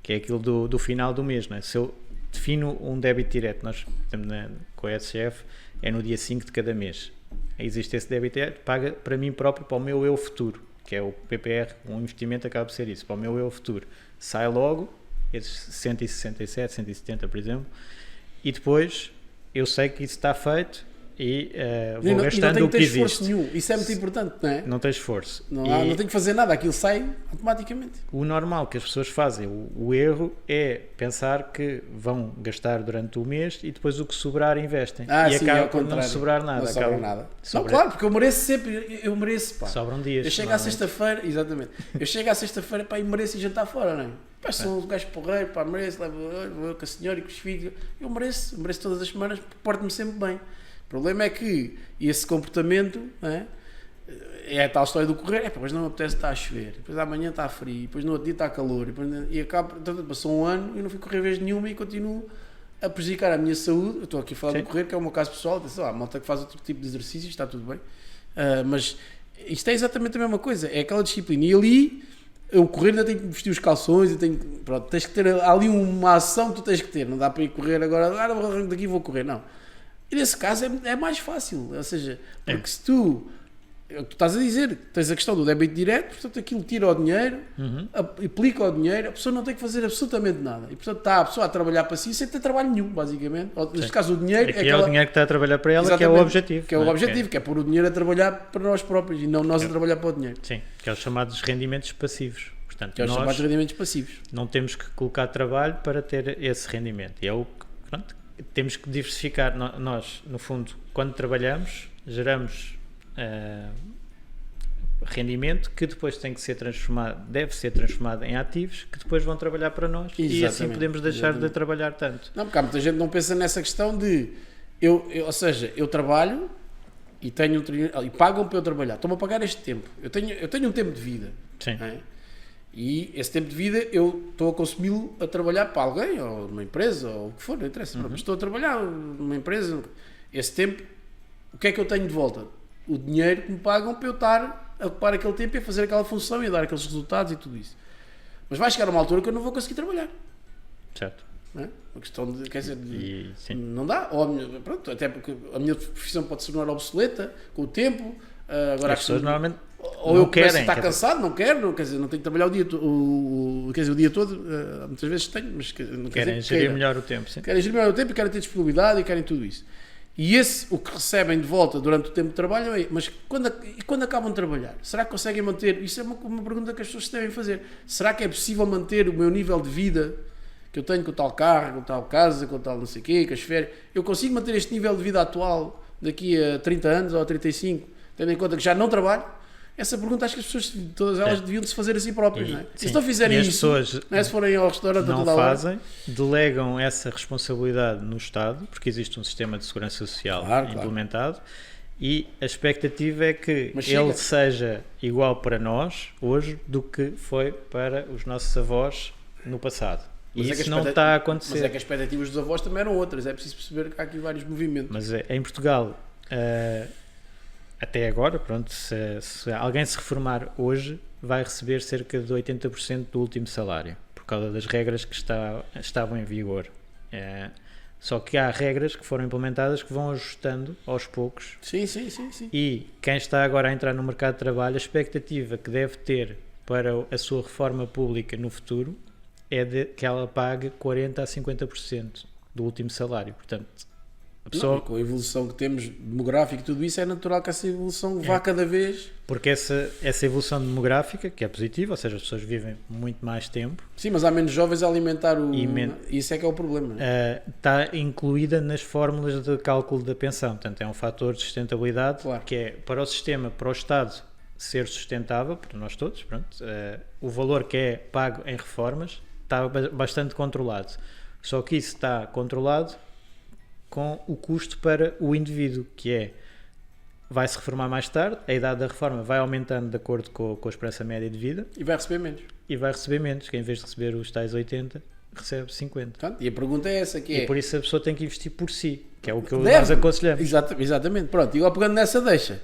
que é aquilo do final do mês, não é? Se eu defino um débito direto, nós temos com a SCF, é no dia 5 de cada mês. Existe esse débito direto, paga para mim próprio, para o meu eu futuro, que é o PPR, um investimento acaba por ser isso, para o meu eu futuro. Sai logo, esses 167, 170, por exemplo, e depois eu sei que isso está feito e vou gastando não o que tem esforço existe. nenhum, isso é muito importante, não é? Não tem esforço. Não E tem que fazer nada, aquilo sai automaticamente. o normal que as pessoas fazem, o erro é pensar que vão gastar durante o mês e depois o que sobrar investem. E Sim, acaba ao por não contrário. sobrar nada. Não sobra nada. Sobra- Não, claro, porque eu mereço sempre, eu mereço, pá. Sobram dias. Eu chego à normalmente. sexta-feira, exatamente. Eu chego à sexta-feira, pá, e mereço ir jantar fora, não é? Pá, sou um gajo porreiro, pá, mereço, levo eu com a senhora e com os filhos. Eu mereço todas as semanas, porto-me sempre bem. O problema é que esse comportamento, não é a tal história do correr, depois não me apetece estar a chover, depois amanhã está frio, depois no outro dia está calor, e acaba, portanto, passou um ano e não fui correr vez nenhuma e continuo a prejudicar a minha saúde. Eu estou aqui a falar Sim. do correr, que é o meu caso pessoal, atenção, há malta que faz outro tipo de exercícios, está tudo bem, mas isto é exatamente a mesma coisa, é aquela disciplina, e ali eu correr ainda tenho que vestir os calções, pronto, tens que ter ali uma ação que tu tens que ter, não dá para ir correr agora, não arranco daqui e vou correr, não. E nesse caso é mais fácil, ou seja, porque se tu, é o que tu estás a dizer, tens a questão do débito direto, portanto aquilo tira o dinheiro, aplica o dinheiro, a pessoa não tem que fazer absolutamente nada. E portanto está a pessoa a trabalhar para si sem ter trabalho nenhum, basicamente. Ou, neste caso o dinheiro Aqui é o dinheiro que está a trabalhar para ela, que é o Exatamente, objetivo. que é o não objetivo, que é pôr o dinheiro a trabalhar para nós próprios e não nós a trabalhar para o dinheiro. Sim, que é os chamados rendimentos passivos. Portanto, Que é os nós chamados rendimentos passivos. não temos que colocar trabalho para ter esse rendimento. E é o que, pronto, temos que diversificar. Nós, no fundo, quando trabalhamos, geramos rendimento que depois tem que ser transformado, deve ser transformado em ativos que depois vão trabalhar para nós. E assim Exatamente, podemos deixar exatamente. de trabalhar tanto. Não, porque há muita gente que não pensa nessa questão de ou seja, eu trabalho e tenho e pagam para eu trabalhar, estão-me a pagar este tempo. Eu tenho um tempo de vida. Sim. Não é? E esse tempo de vida eu estou a consumi-lo a trabalhar para alguém, ou numa empresa, ou o que for, não interessa. Mas estou a trabalhar numa empresa. Esse tempo, o que é que eu tenho de volta? O dinheiro que me pagam para eu estar a ocupar aquele tempo e a fazer aquela função e a dar aqueles resultados e tudo isso. Mas vai chegar uma altura que eu não vou conseguir trabalhar. Certo. Não é? Uma questão de, quer dizer, Sim. não dá. Ou pronto, até porque a minha profissão pode se tornar obsoleta com o tempo. Agora As pessoas normalmente ou não eu começo a querem, estar quer cansado, não quero, quer dizer, não tenho que trabalhar o dia, o dia todo, muitas vezes tenho, mas não quer querem dizer que gerir queira. melhor o tempo. Sim. Querem gerir melhor o tempo e querem ter disponibilidade e querem tudo isso. E o que recebem de volta durante o tempo de trabalho é, mas quando acabam de trabalhar, será que conseguem manter? Isso é uma pergunta que as pessoas se devem fazer. Será que é possível manter o meu nível de vida que eu tenho com o tal carro, com tal casa, com tal não sei o quê, com as férias? Eu consigo manter este nível de vida atual daqui a 30 anos ou a 35, tendo em conta que já não trabalho? Essa pergunta acho que as pessoas, todas elas, deviam se fazer a si próprias, não é? Sim. Se não fizerem isso, pessoas se forem ao restaurante não toda a hora, fazem, delegam essa responsabilidade no Estado, porque existe um sistema de segurança social implementado, e a expectativa é que ele seja igual para nós hoje do que foi para os nossos avós no passado. E isso não está a acontecer. Mas é que as expectativas dos avós também eram outras, é preciso perceber que há aqui vários movimentos. Mas em Portugal, até agora, pronto, se alguém se reformar hoje, vai receber cerca de 80% do último salário, por causa das regras que estavam em vigor. Só que há regras que foram implementadas que vão ajustando aos poucos. Sim. E quem está agora a entrar no mercado de trabalho, a expectativa que deve ter para a sua reforma pública no futuro é que ela pague 40% a 50% do último salário. Portanto, a pessoa... com a evolução que temos demográfica e tudo isso, é natural que essa evolução vá cada vez... Porque essa evolução demográfica, que é positiva, ou seja, as pessoas vivem muito mais tempo... Sim, mas há menos jovens a alimentar o... Isso é que é o problema. Não é? Está incluída nas fórmulas de cálculo da pensão. Portanto, é um fator de sustentabilidade, que é para o sistema, para o Estado ser sustentável, para nós todos, pronto, o valor que é pago em reformas está bastante controlado. Só que isso está controlado com o custo para o indivíduo, que vai-se reformar mais tarde, a idade da reforma vai aumentando de acordo com a esperança média de vida. E vai receber menos. Que em vez de receber os tais 80, recebe 50. Portanto, e a pergunta é essa, que E por isso a pessoa tem que investir por si, que é o que nós aconselhamos. Exatamente. Pronto, e agora pegando nessa deixa,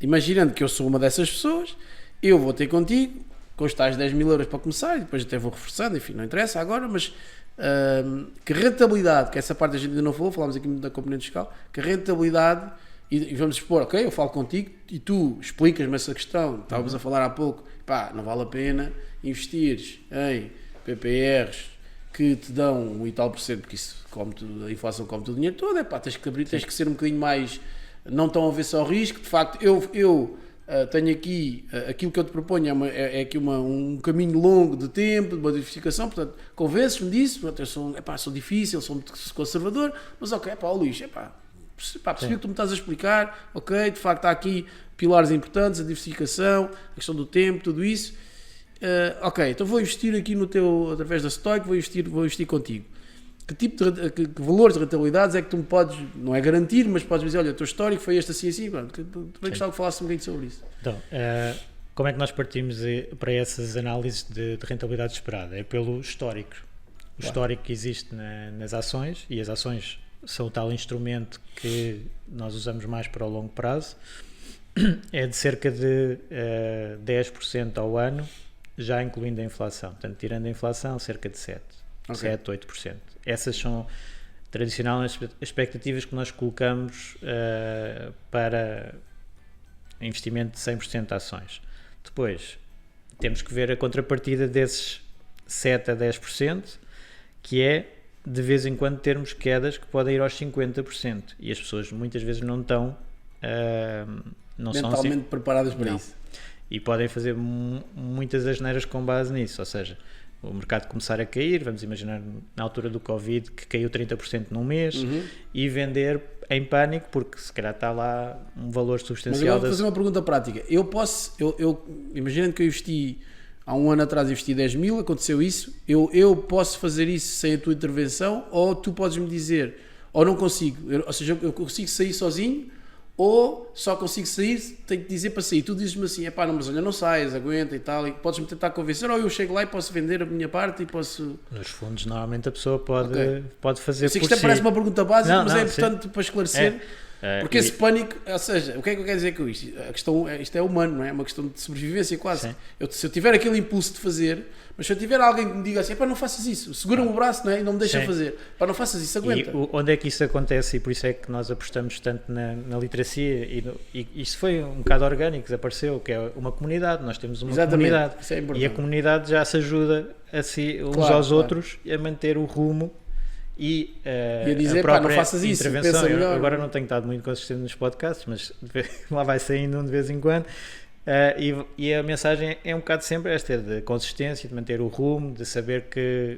imaginando que eu sou uma dessas pessoas, eu vou ter contigo, com os tais 10 mil euros para começar, e depois até vou reforçando, enfim, não interessa agora, mas... que rentabilidade, que essa parte a gente ainda não falou, falámos aqui muito da componente fiscal, que rentabilidade, e vamos expor, ok, eu falo contigo e tu explicas-me essa questão, estávamos a falar há pouco, pá, não vale a pena investires em PPRs que te dão 1 e tal %, porque isso a inflação come o dinheiro todo, tens que abrir, tens que ser um bocadinho mais, não tão a ver só ao risco. De facto, eu tenho aqui, aquilo que eu te proponho é aqui um caminho longo de tempo, de uma diversificação, portanto, convences-me disso, eu sou difícil, sou muito conservador, mas ok, Luís, percebi o que tu me estás a explicar, ok, de facto há aqui pilares importantes, a diversificação, a questão do tempo, tudo isso, ok, então vou investir aqui através da Stoic, vou investir contigo. Que tipo de que valores de rentabilidades é que tu me podes, não é garantir, mas podes dizer, olha, o teu histórico foi este assim, pronto, também gostava que falasse um bocadinho sobre isso. Então, como é que nós partimos para essas análises de rentabilidade esperada? É pelo histórico. O histórico que existe nas ações, e as ações são o tal instrumento que nós usamos mais para o longo prazo, é de cerca de 10% ao ano, já incluindo a inflação. Portanto, tirando a inflação, cerca de 7, 8%. Essas são tradicionalmente as expectativas que nós colocamos para investimento de 100% de ações. Depois, temos que ver a contrapartida desses 7 a 10%, que é, de vez em quando, termos quedas que podem ir aos 50%. E as pessoas muitas vezes não estão... não mentalmente são assim, preparadas para isso. E podem fazer muitas asneiras com base nisso, ou seja... o mercado começar a cair, vamos imaginar na altura do Covid que caiu 30% num mês, e vender em pânico porque se calhar está lá um valor substancial. Mas eu vou fazer uma pergunta prática. Imaginando que eu investi há um ano atrás, investi 10 mil, aconteceu isso, eu posso fazer isso sem a tua intervenção, ou tu podes me dizer, ou não consigo, ou seja, eu consigo sair sozinho, ou só consigo sair, tenho que dizer para sair. Tu dizes-me assim, não, mas olha, não saias, aguenta e tal, e podes-me tentar convencer, ou eu chego lá e posso vender a minha parte e posso... Nos fundos, normalmente a pessoa pode fazer por si. Isto parece uma pergunta básica, mas é importante para esclarecer, porque esse pânico, ou seja, o que é que eu quero dizer com isto? Isto é humano, não é? É uma questão de sobrevivência quase. Se eu tiver aquele impulso de fazer, mas se eu tiver alguém que me diga assim, não faças isso, segura-me o braço, não é? E não me deixa fazer, não faças isso, aguenta. E onde é que isso acontece? E por isso é que nós apostamos tanto na literacia, e isso foi um bocado orgânico, desapareceu, que é uma comunidade, nós temos uma comunidade, isso é importante. E a comunidade já se ajuda uns aos outros a manter o rumo e a dizer, a própria não faças isso, intervenção. Eu agora não tenho estado muito consistente nos podcasts, mas lá vai saindo de vez em quando. E a mensagem é um bocado sempre esta, de consistência, de manter o rumo, de saber que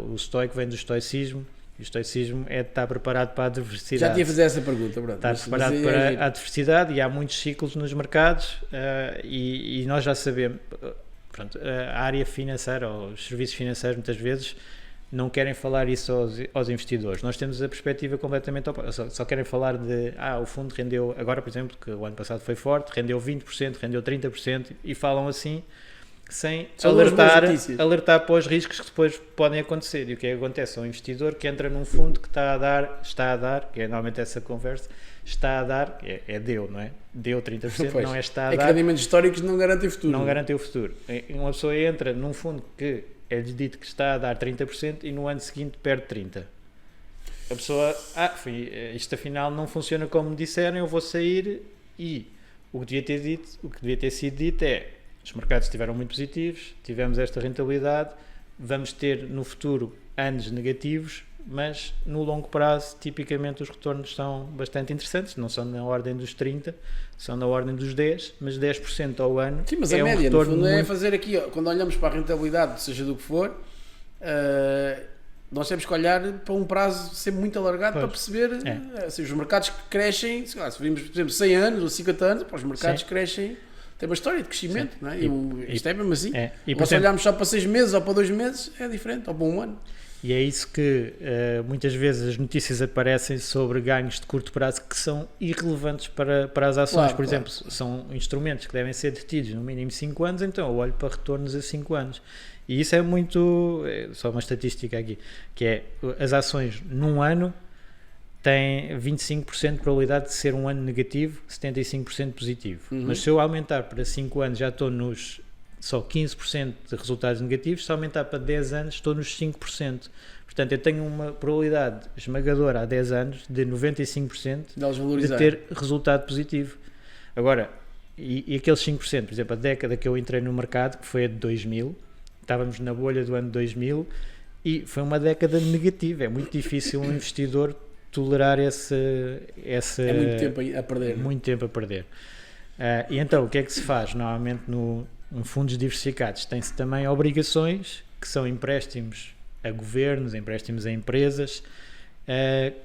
o estoico vem do estoicismo, O estoicismo é estar preparado para a adversidade. Já tinha a fazer essa pergunta, pronto. Estar preparado para a adversidade, e há muitos ciclos nos mercados, e nós já sabemos, pronto, a área financeira ou os serviços financeiros muitas vezes não querem falar isso aos investidores. Nós temos a perspectiva completamente oposta. Só querem falar de, o fundo rendeu, agora por exemplo, que o ano passado foi forte, rendeu 20%, rendeu 30%, e falam assim, sem alertar para os riscos que depois podem acontecer. E o que é que acontece? É um investidor que entra num fundo que está a dar, que é normalmente essa conversa, está a dar, deu, não é? Deu 30%, pois, não é está a dar. É que rendimentos históricos não garantem o futuro. Não garantem o futuro. Uma pessoa entra num fundo que é-lhes dito que está a dar 30% e no ano seguinte perde 30%. A pessoa, isto afinal não funciona como me disseram, eu vou sair, e o que devia ter sido dito é: os mercados estiveram muito positivos, tivemos esta rentabilidade, vamos ter no futuro anos negativos, mas no longo prazo tipicamente os retornos são bastante interessantes, não são na ordem dos 30%, são na ordem dos 10%, mas 10% ao ano. Sim, mas a média, no fundo, é fazer aqui, quando olhamos para a rentabilidade, seja do que for, nós temos que olhar para um prazo sempre muito alargado, para perceber assim, os mercados que crescem, se vimos, por exemplo, 100 anos ou 50 anos, os mercados crescem, tem uma história de crescimento, não é? Isto é mesmo assim. Ou se olharmos só para 6 meses ou para 2 meses, é diferente, ou para um ano. E é isso que muitas vezes as notícias aparecem sobre ganhos de curto prazo que são irrelevantes para as ações. Por exemplo, são instrumentos que devem ser detidos no mínimo 5 anos, então eu olho para retornos a 5 anos. E isso é só uma estatística aqui, que é as ações num ano têm 25% de probabilidade de ser um ano negativo, 75% positivo. Mas se eu aumentar para 5 anos já estou nos só 15% de resultados negativos, se aumentar para 10 anos estou nos 5%. Portanto, eu tenho uma probabilidade esmagadora há 10 anos de 95% de ter resultado positivo. Agora, e aqueles 5%, por exemplo, a década que eu entrei no mercado, que foi a de 2000, estávamos na bolha do ano 2000, e foi uma década negativa. É muito difícil um investidor tolerar esse é muito tempo a perder. Muito tempo a perder. E então, o que é que se faz? Normalmente em fundos diversificados tem-se também obrigações, que são empréstimos a governos, empréstimos a empresas,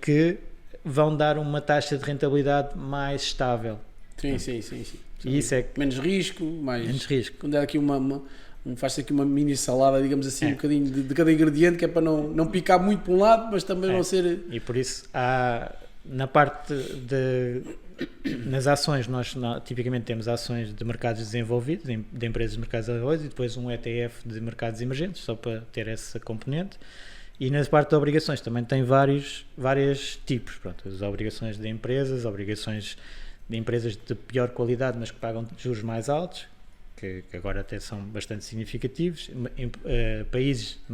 que vão dar uma taxa de rentabilidade mais estável. Sim. E isso é menos risco, menos risco. Quando é aqui faz-se aqui uma mini salada, digamos assim, um bocadinho de cada ingrediente, que é para não picar muito para um lado, mas também não ser... E por isso há, na parte nas ações, nós tipicamente temos ações de mercados desenvolvidos, de empresas de mercados desenvolvidos, e depois um ETF de mercados emergentes, só para ter essa componente. E na parte de obrigações também tem vários tipos. Pronto, as obrigações de empresas, obrigações de empresas de pior qualidade, mas que pagam juros mais altos, que agora até são bastante significativos, países de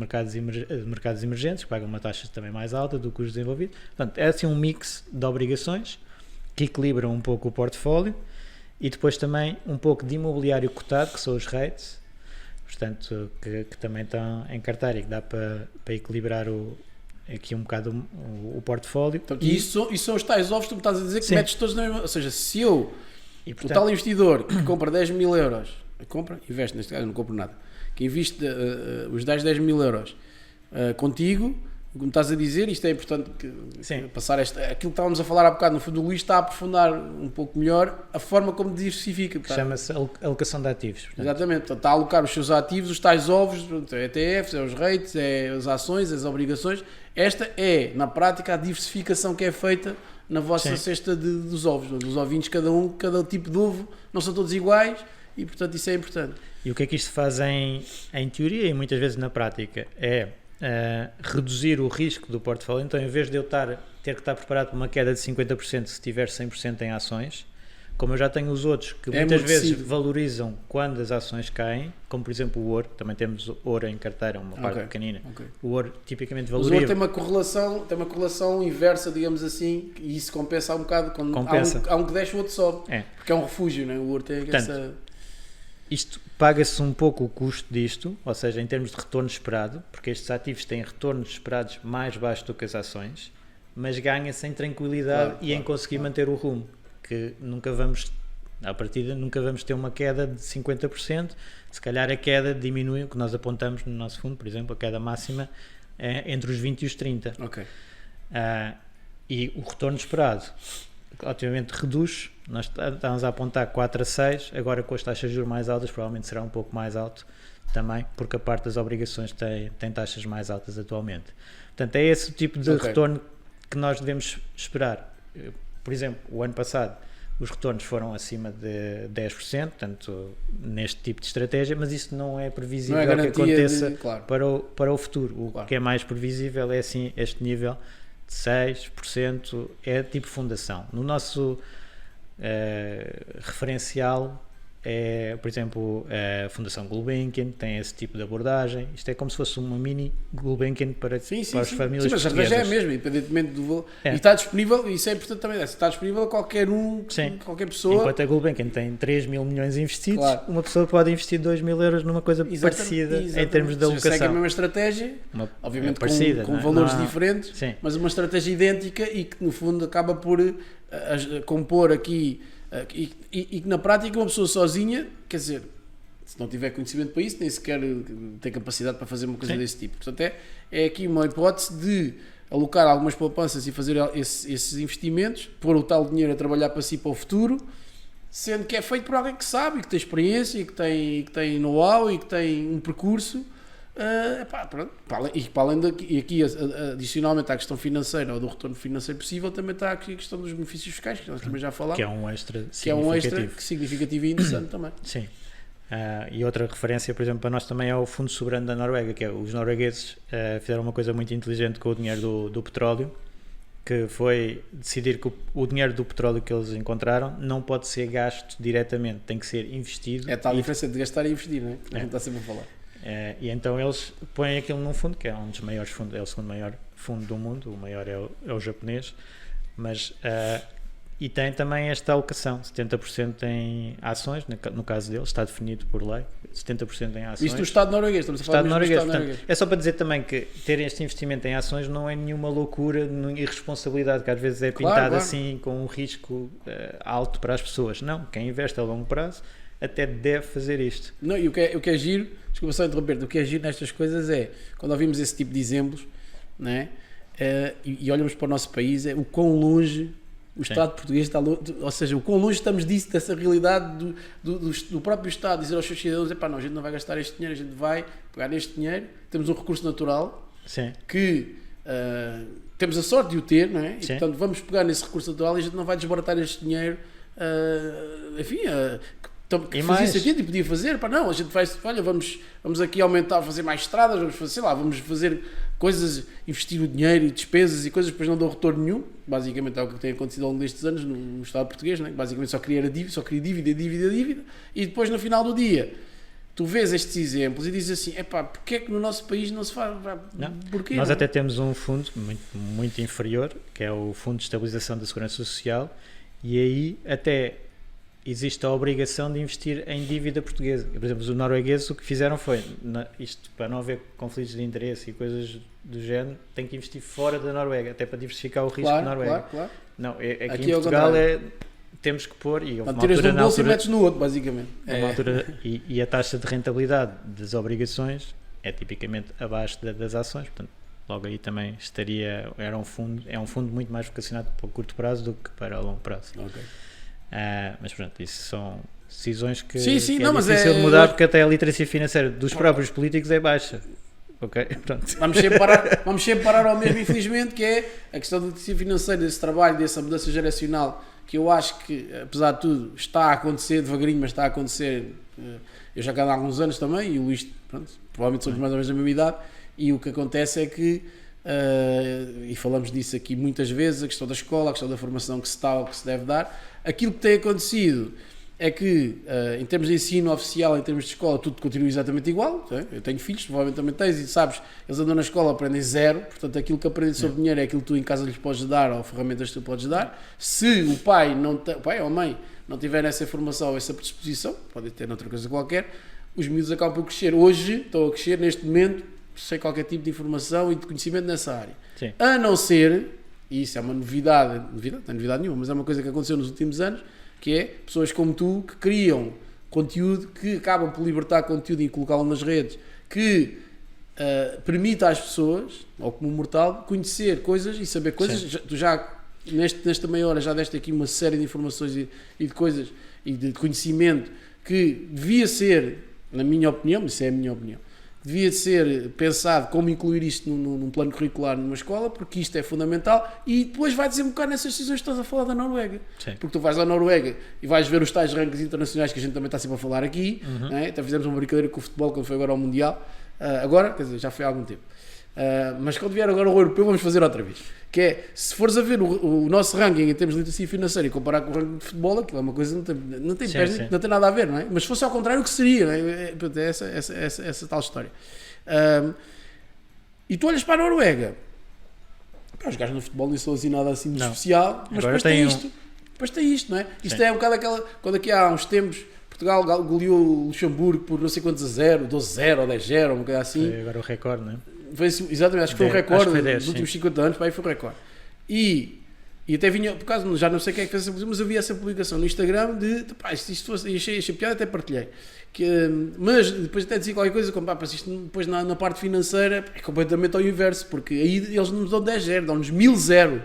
mercados emergentes, que pagam uma taxa também mais alta do que os desenvolvidos. Portanto, é assim um mix de obrigações que equilibram um pouco o portfólio, e depois também um pouco de imobiliário cotado, que são os REITs, portanto, que também estão em carteira e que dá para equilibrar aqui um bocado o portfólio. Portanto, isso são os tais ovos que tu me estás a dizer, que metes todos na mesma... Ou seja, se eu, o tal investidor que compra 10 mil euros, investe, neste caso eu não compro nada, que investe os 10 mil euros contigo, como estás a dizer, isto é importante passar aquilo que estávamos a falar há bocado, no fundo o Luís está a aprofundar um pouco melhor a forma como diversifica. Chama-se alocação de ativos. Portanto. Exatamente, portanto, está a alocar os seus ativos, os tais ovos, ETFs, os REITs, as ações, as obrigações. Esta é, na prática, a diversificação que é feita na vossa cesta dos ovos, dos ovinhos, cada tipo de ovo, não são todos iguais, e portanto isso é importante. E o que é que isto faz em teoria e muitas vezes na prática? É reduzir o risco do portfólio. Então, em vez de eu ter que estar preparado para uma queda de 50% se tiver 100% em ações, como eu já tenho os outros que muitas vezes valorizam quando as ações caem, como por exemplo o ouro, também temos ouro em carteira, uma parte pequenina. O ouro tipicamente valoriza. O ouro tem uma correlação inversa, digamos assim, e isso compensa um bocado quando há um que desce, o outro sobe, porque é um refúgio, não é? O ouro tem essa... Isto paga-se um pouco o custo disto, ou seja, em termos de retorno esperado, porque estes ativos têm retornos esperados mais baixos do que as ações, mas ganha-se em tranquilidade em conseguir manter o rumo, que à partida nunca vamos ter uma queda de 50%, se calhar a queda diminui, o que nós apontamos no nosso fundo, por exemplo, a queda máxima entre os 20 e os 30. Ok. E o retorno esperado, obviamente, reduz. Nós estamos a apontar 4 a 6, agora com as taxas de juros mais altas, provavelmente será um pouco mais alto também, porque a parte das obrigações tem taxas mais altas atualmente. Portanto, é esse o tipo de retorno que nós devemos esperar. Por exemplo, o ano passado os retornos foram acima de 10%, portanto, neste tipo de estratégia, mas isso não é previsível que aconteça para o futuro. O que é mais previsível é assim este nível de 6%, é tipo fundação. No nosso referencial é, por exemplo, a Fundação Gulbenkian tem esse tipo de abordagem. Isto é como se fosse uma mini Gulbenkian para as famílias portuguesas. Mas a estratégia é a mesma, independentemente do valor. E está disponível, isso é importante também, está disponível a qualquer qualquer pessoa. Enquanto a Gulbenkian tem 3 mil milhões investidos, uma pessoa pode investir 2 mil euros numa coisa parecida em termos de alocação. Segue a mesma estratégia, obviamente parecida, com valores diferentes, mas uma estratégia idêntica e que no fundo acaba por compor aqui. E que na prática uma pessoa sozinha, quer dizer, se não tiver conhecimento para isso, nem sequer tem capacidade para fazer uma coisa desse tipo. Portanto, é aqui uma hipótese de alocar algumas poupanças e fazer esses investimentos, pôr o tal dinheiro a trabalhar para si para o futuro, sendo que é feito por alguém que sabe, e que tem experiência, e que tem know-how e que tem um percurso. E aqui adicionalmente à questão financeira ou do retorno financeiro possível, também está aqui a questão dos benefícios fiscais, que nós também já falámos, que é um extra significativo e interessante também. Sim. E outra referência, por exemplo, para nós também é o Fundo Soberano da Noruega, que é os noruegueses fizeram uma coisa muito inteligente com o dinheiro do petróleo, que foi decidir que o dinheiro do petróleo que eles encontraram não pode ser gasto diretamente, tem que ser investido. É tal a diferença de gastar e investir, não é? A gente está sempre a falar. E então eles põem aquilo num fundo, que é um dos maiores fundos, é o segundo maior fundo do mundo, o maior é o japonês, mas e tem também esta alocação, 70% em ações, no caso deles, está definido por lei, 70% em ações. Isto do Estado norueguês, estamos a falar do Estado norueguês. É só para dizer também que ter este investimento em ações não é nenhuma loucura, irresponsabilidade, que às vezes é pintada assim, com um risco alto para as pessoas. Não, quem investe a longo prazo até deve fazer isto. Não, e o que é giro, desculpa só interromper, o que é giro nestas coisas é, quando ouvimos esse tipo de exemplos, né, e olhamos para o nosso país, é o quão longe o Estado português está, ou seja, o quão longe estamos dessa realidade do próprio Estado, dizer aos seus cidadãos, não, a gente não vai gastar este dinheiro, a gente vai pegar este dinheiro, temos um recurso natural, que temos a sorte de o ter, não é? E, portanto, vamos pegar nesse recurso natural e a gente não vai desbaratar este dinheiro, que fazia sentido e podia fazer, não, a gente vai, olha, vamos aqui aumentar, fazer mais estradas, vamos fazer coisas, investir o dinheiro e despesas e coisas que depois não dão retorno nenhum. Basicamente é o que tem acontecido ao longo destes anos no Estado português, né? Basicamente só cria dívida, e depois no final do dia tu vês estes exemplos e dizes assim, porque é que no nosso país não se faz? Porquê? Nós até temos um fundo muito inferior, que é o Fundo de Estabilização da Segurança Social, e aí até existe a obrigação de investir em dívida portuguesa. Por exemplo, os noruegueses o que fizeram foi, isto para não haver conflitos de interesse e coisas do género, tem que investir fora da Noruega, até para diversificar o risco da Noruega. Claro. Não, aqui em Portugal temos que pôr, e houve uma altura na altura, e metes no outro, basicamente. E a taxa de rentabilidade das obrigações é tipicamente abaixo das ações, portanto, logo aí também é um fundo muito mais vocacionado para o curto prazo do que para o longo prazo. Ok. Mas pronto, isso são decisões que, sim, é difícil de mudar, porque até a literacia financeira dos próprios políticos é baixa. Ok, pronto. Vamos sempre parar ao mesmo, infelizmente, que é a questão da literacia financeira, desse trabalho, dessa mudança geracional, que eu acho que, apesar de tudo, está a acontecer devagarinho, mas está a acontecer. Eu já cá há alguns anos também, e o Luís, pronto, provavelmente somos mais ou menos da mesma idade, e o que acontece é que, e falamos disso aqui muitas vezes, a questão da escola, a questão da formação que se deve dar. Aquilo que tem acontecido é que, em termos de ensino oficial, em termos de escola, tudo continua exatamente igual. Eu tenho filhos, provavelmente também tens, e sabes, eles andam na escola, aprendem zero, portanto aquilo que aprendem sobre dinheiro é aquilo que tu em casa lhes podes dar, ou ferramentas que tu podes dar. Se o pai ou a mãe não tiver essa informação ou essa predisposição, pode ter noutra coisa qualquer, os miúdos acabam por crescer. Hoje, estão a crescer neste momento, sem qualquer tipo de informação e de conhecimento nessa área. Sim. A não ser, e isso é uma novidade, não é novidade nenhuma, mas é uma coisa que aconteceu nos últimos anos, que é pessoas como tu que criam conteúdo, que acabam por libertar conteúdo e colocá-lo nas redes, que permite às pessoas, ao comum mortal, conhecer coisas e saber coisas. Tu já, nesta meia hora, já deste aqui uma série de informações e de coisas e de conhecimento que devia ser, na minha opinião, isso é a minha opinião, devia ser pensado como incluir isto num plano curricular numa escola, porque isto é fundamental, e depois vai desembocar nessas decisões que estás a falar da Noruega. Sim. Porque tu vais à Noruega e vais ver os tais rankings internacionais que a gente também está sempre a falar aqui, né? Até fizemos uma brincadeira com o futebol quando foi agora ao Mundial, agora, quer dizer, já foi há algum tempo. Mas quando vier agora o europeu vamos fazer outra vez, que é, se fores a ver o nosso ranking em termos de literacia financeira e comparar com o ranking de futebol, aquilo é uma coisa que não tem nada a ver, não é? Mas se fosse ao contrário, o que seria, não é? Essa tal história. E tu olhas para a Noruega, os gajos no futebol não são assim nada assim de especial, mas depois tem isto, não é? Isto é um bocado aquela, quando aqui há uns tempos Portugal goleou o Luxemburgo por não sei quantos a 0, 12-0 ou 10-0, uma coisa assim. Foi agora o recorde, não é? Exatamente, acho que foi o recorde dos últimos 10, 50 anos, para aí foi o recorde. E até vinha, por causa, já não sei quem é que fez essa publicação, mas eu vi essa publicação no Instagram pá, isto fosse, e achei piada, até partilhei. Mas depois até dizia qualquer coisa, como, pá, isto depois na parte financeira é completamente ao inverso, porque aí eles não nos dão 10-0, dão-nos 1000-0.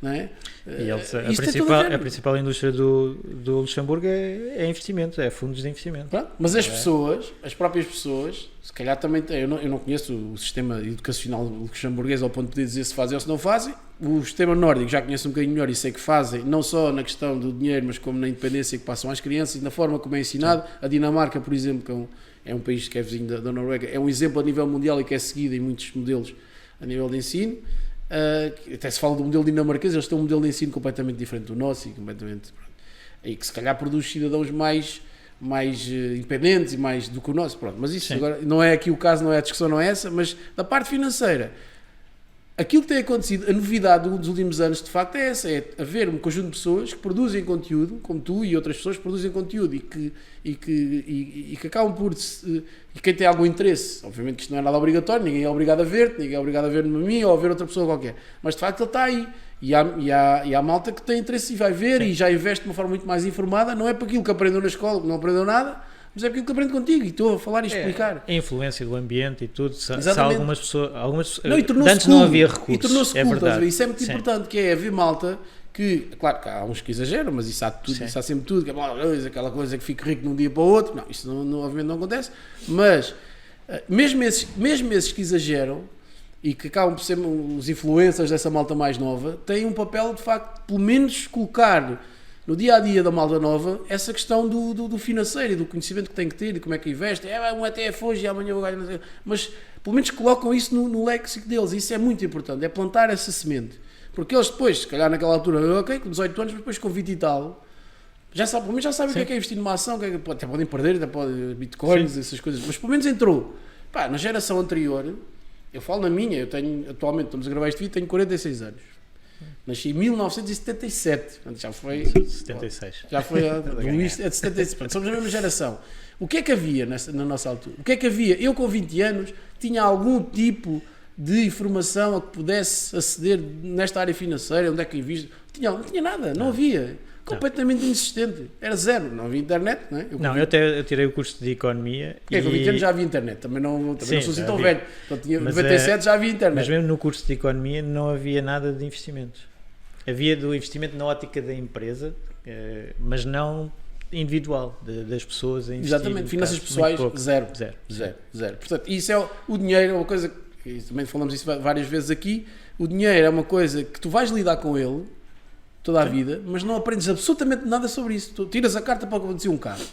Não é? E eles, a principal indústria do Luxemburgo é investimento, é fundos de investimento. Pronto, mas as próprias pessoas, se calhar também eu não conheço o sistema educacional luxemburguês ao ponto de poder dizer se fazem ou se não fazem. O sistema nórdico já conheço um bocadinho melhor e sei que fazem, não só na questão do dinheiro, mas como na independência que passam às crianças e na forma como é ensinado. A Dinamarca, por exemplo, que é um país que é vizinho da Noruega, é um exemplo a nível mundial e que é seguido em muitos modelos a nível de ensino. Até se fala do modelo dinamarquês, eles têm um modelo de ensino completamente diferente do nosso e completamente, e que se calhar produz cidadãos mais independentes e mais do que o nosso, pronto. Mas isso agora não é aqui o caso, não é a discussão, não é essa, mas da parte financeira, aquilo que tem acontecido, a novidade dos últimos anos de facto é essa, é haver um conjunto de pessoas que produzem conteúdo, como tu e outras pessoas que produzem conteúdo e que acabam por, e quem tem algum interesse, obviamente que isto não é nada obrigatório, ninguém é obrigado a ver-te, ninguém é obrigado a ver-me a mim ou a ver outra pessoa qualquer, mas de facto ele está aí. E há malta que tem interesse e vai ver e já investe de uma forma muito mais informada, não é para aquilo que aprendeu na escola, que não aprendeu nada, mas é para aquilo que aprende contigo e estou a falar e explicar. A influência do ambiente e tudo, se algumas pessoas antes não havia recursos, e tornou-se é verdade. Isso é muito importante, que é haver malta que, claro que há uns que exageram, mas isso há tudo, isso há sempre tudo, que é aquela coisa que fica rico de um dia para o outro, não, isso obviamente não acontece, mas mesmo esses que exageram e que acabam por ser os influencers dessa malta mais nova, têm um papel de facto, pelo menos colocar no dia a dia da malta nova essa questão do financeiro e do conhecimento que tem que ter e como é que investe. Um ETF hoje e amanhã vou ganhar, mas pelo menos colocam isso no léxico deles. Isso é muito importante, é plantar essa semente, porque eles depois, se calhar naquela altura, ok, com 18 anos, mas depois com 20 e tal, pelo menos já sabem o que é investir numa ação, até podem perder, até podem bitcoins, essas coisas, mas pelo menos entrou. Pá, na geração anterior, eu falo na minha, atualmente estamos a gravar este vídeo, tenho 46 anos. Nasci em 1977, portanto já foi... 76. Já foi, Luís é de 76, portanto, somos a mesma geração. O que é que havia na nossa altura? O que é que havia? Eu com 20 anos tinha algum tipo de informação a que pudesse aceder nesta área financeira, onde é que invisto? Não tinha nada, não havia. Completamente inexistente. Era zero, não havia internet, não é? Eu tirei o curso de Economia com 20 anos já havia internet, também não sou assim tão velho. Então, tinha 97 já havia internet. Mas mesmo no curso de Economia não havia nada de investimentos. Havia do investimento na ótica da empresa, mas não individual, das pessoas a investir. Exatamente, finanças pessoais, zero. Portanto, isso é o dinheiro, é uma coisa, que também falamos isso várias vezes aqui, o dinheiro é uma coisa que tu vais lidar com ele toda a vida, mas não aprendes absolutamente nada sobre isso. Tu tiras a carta para conduzir um carro.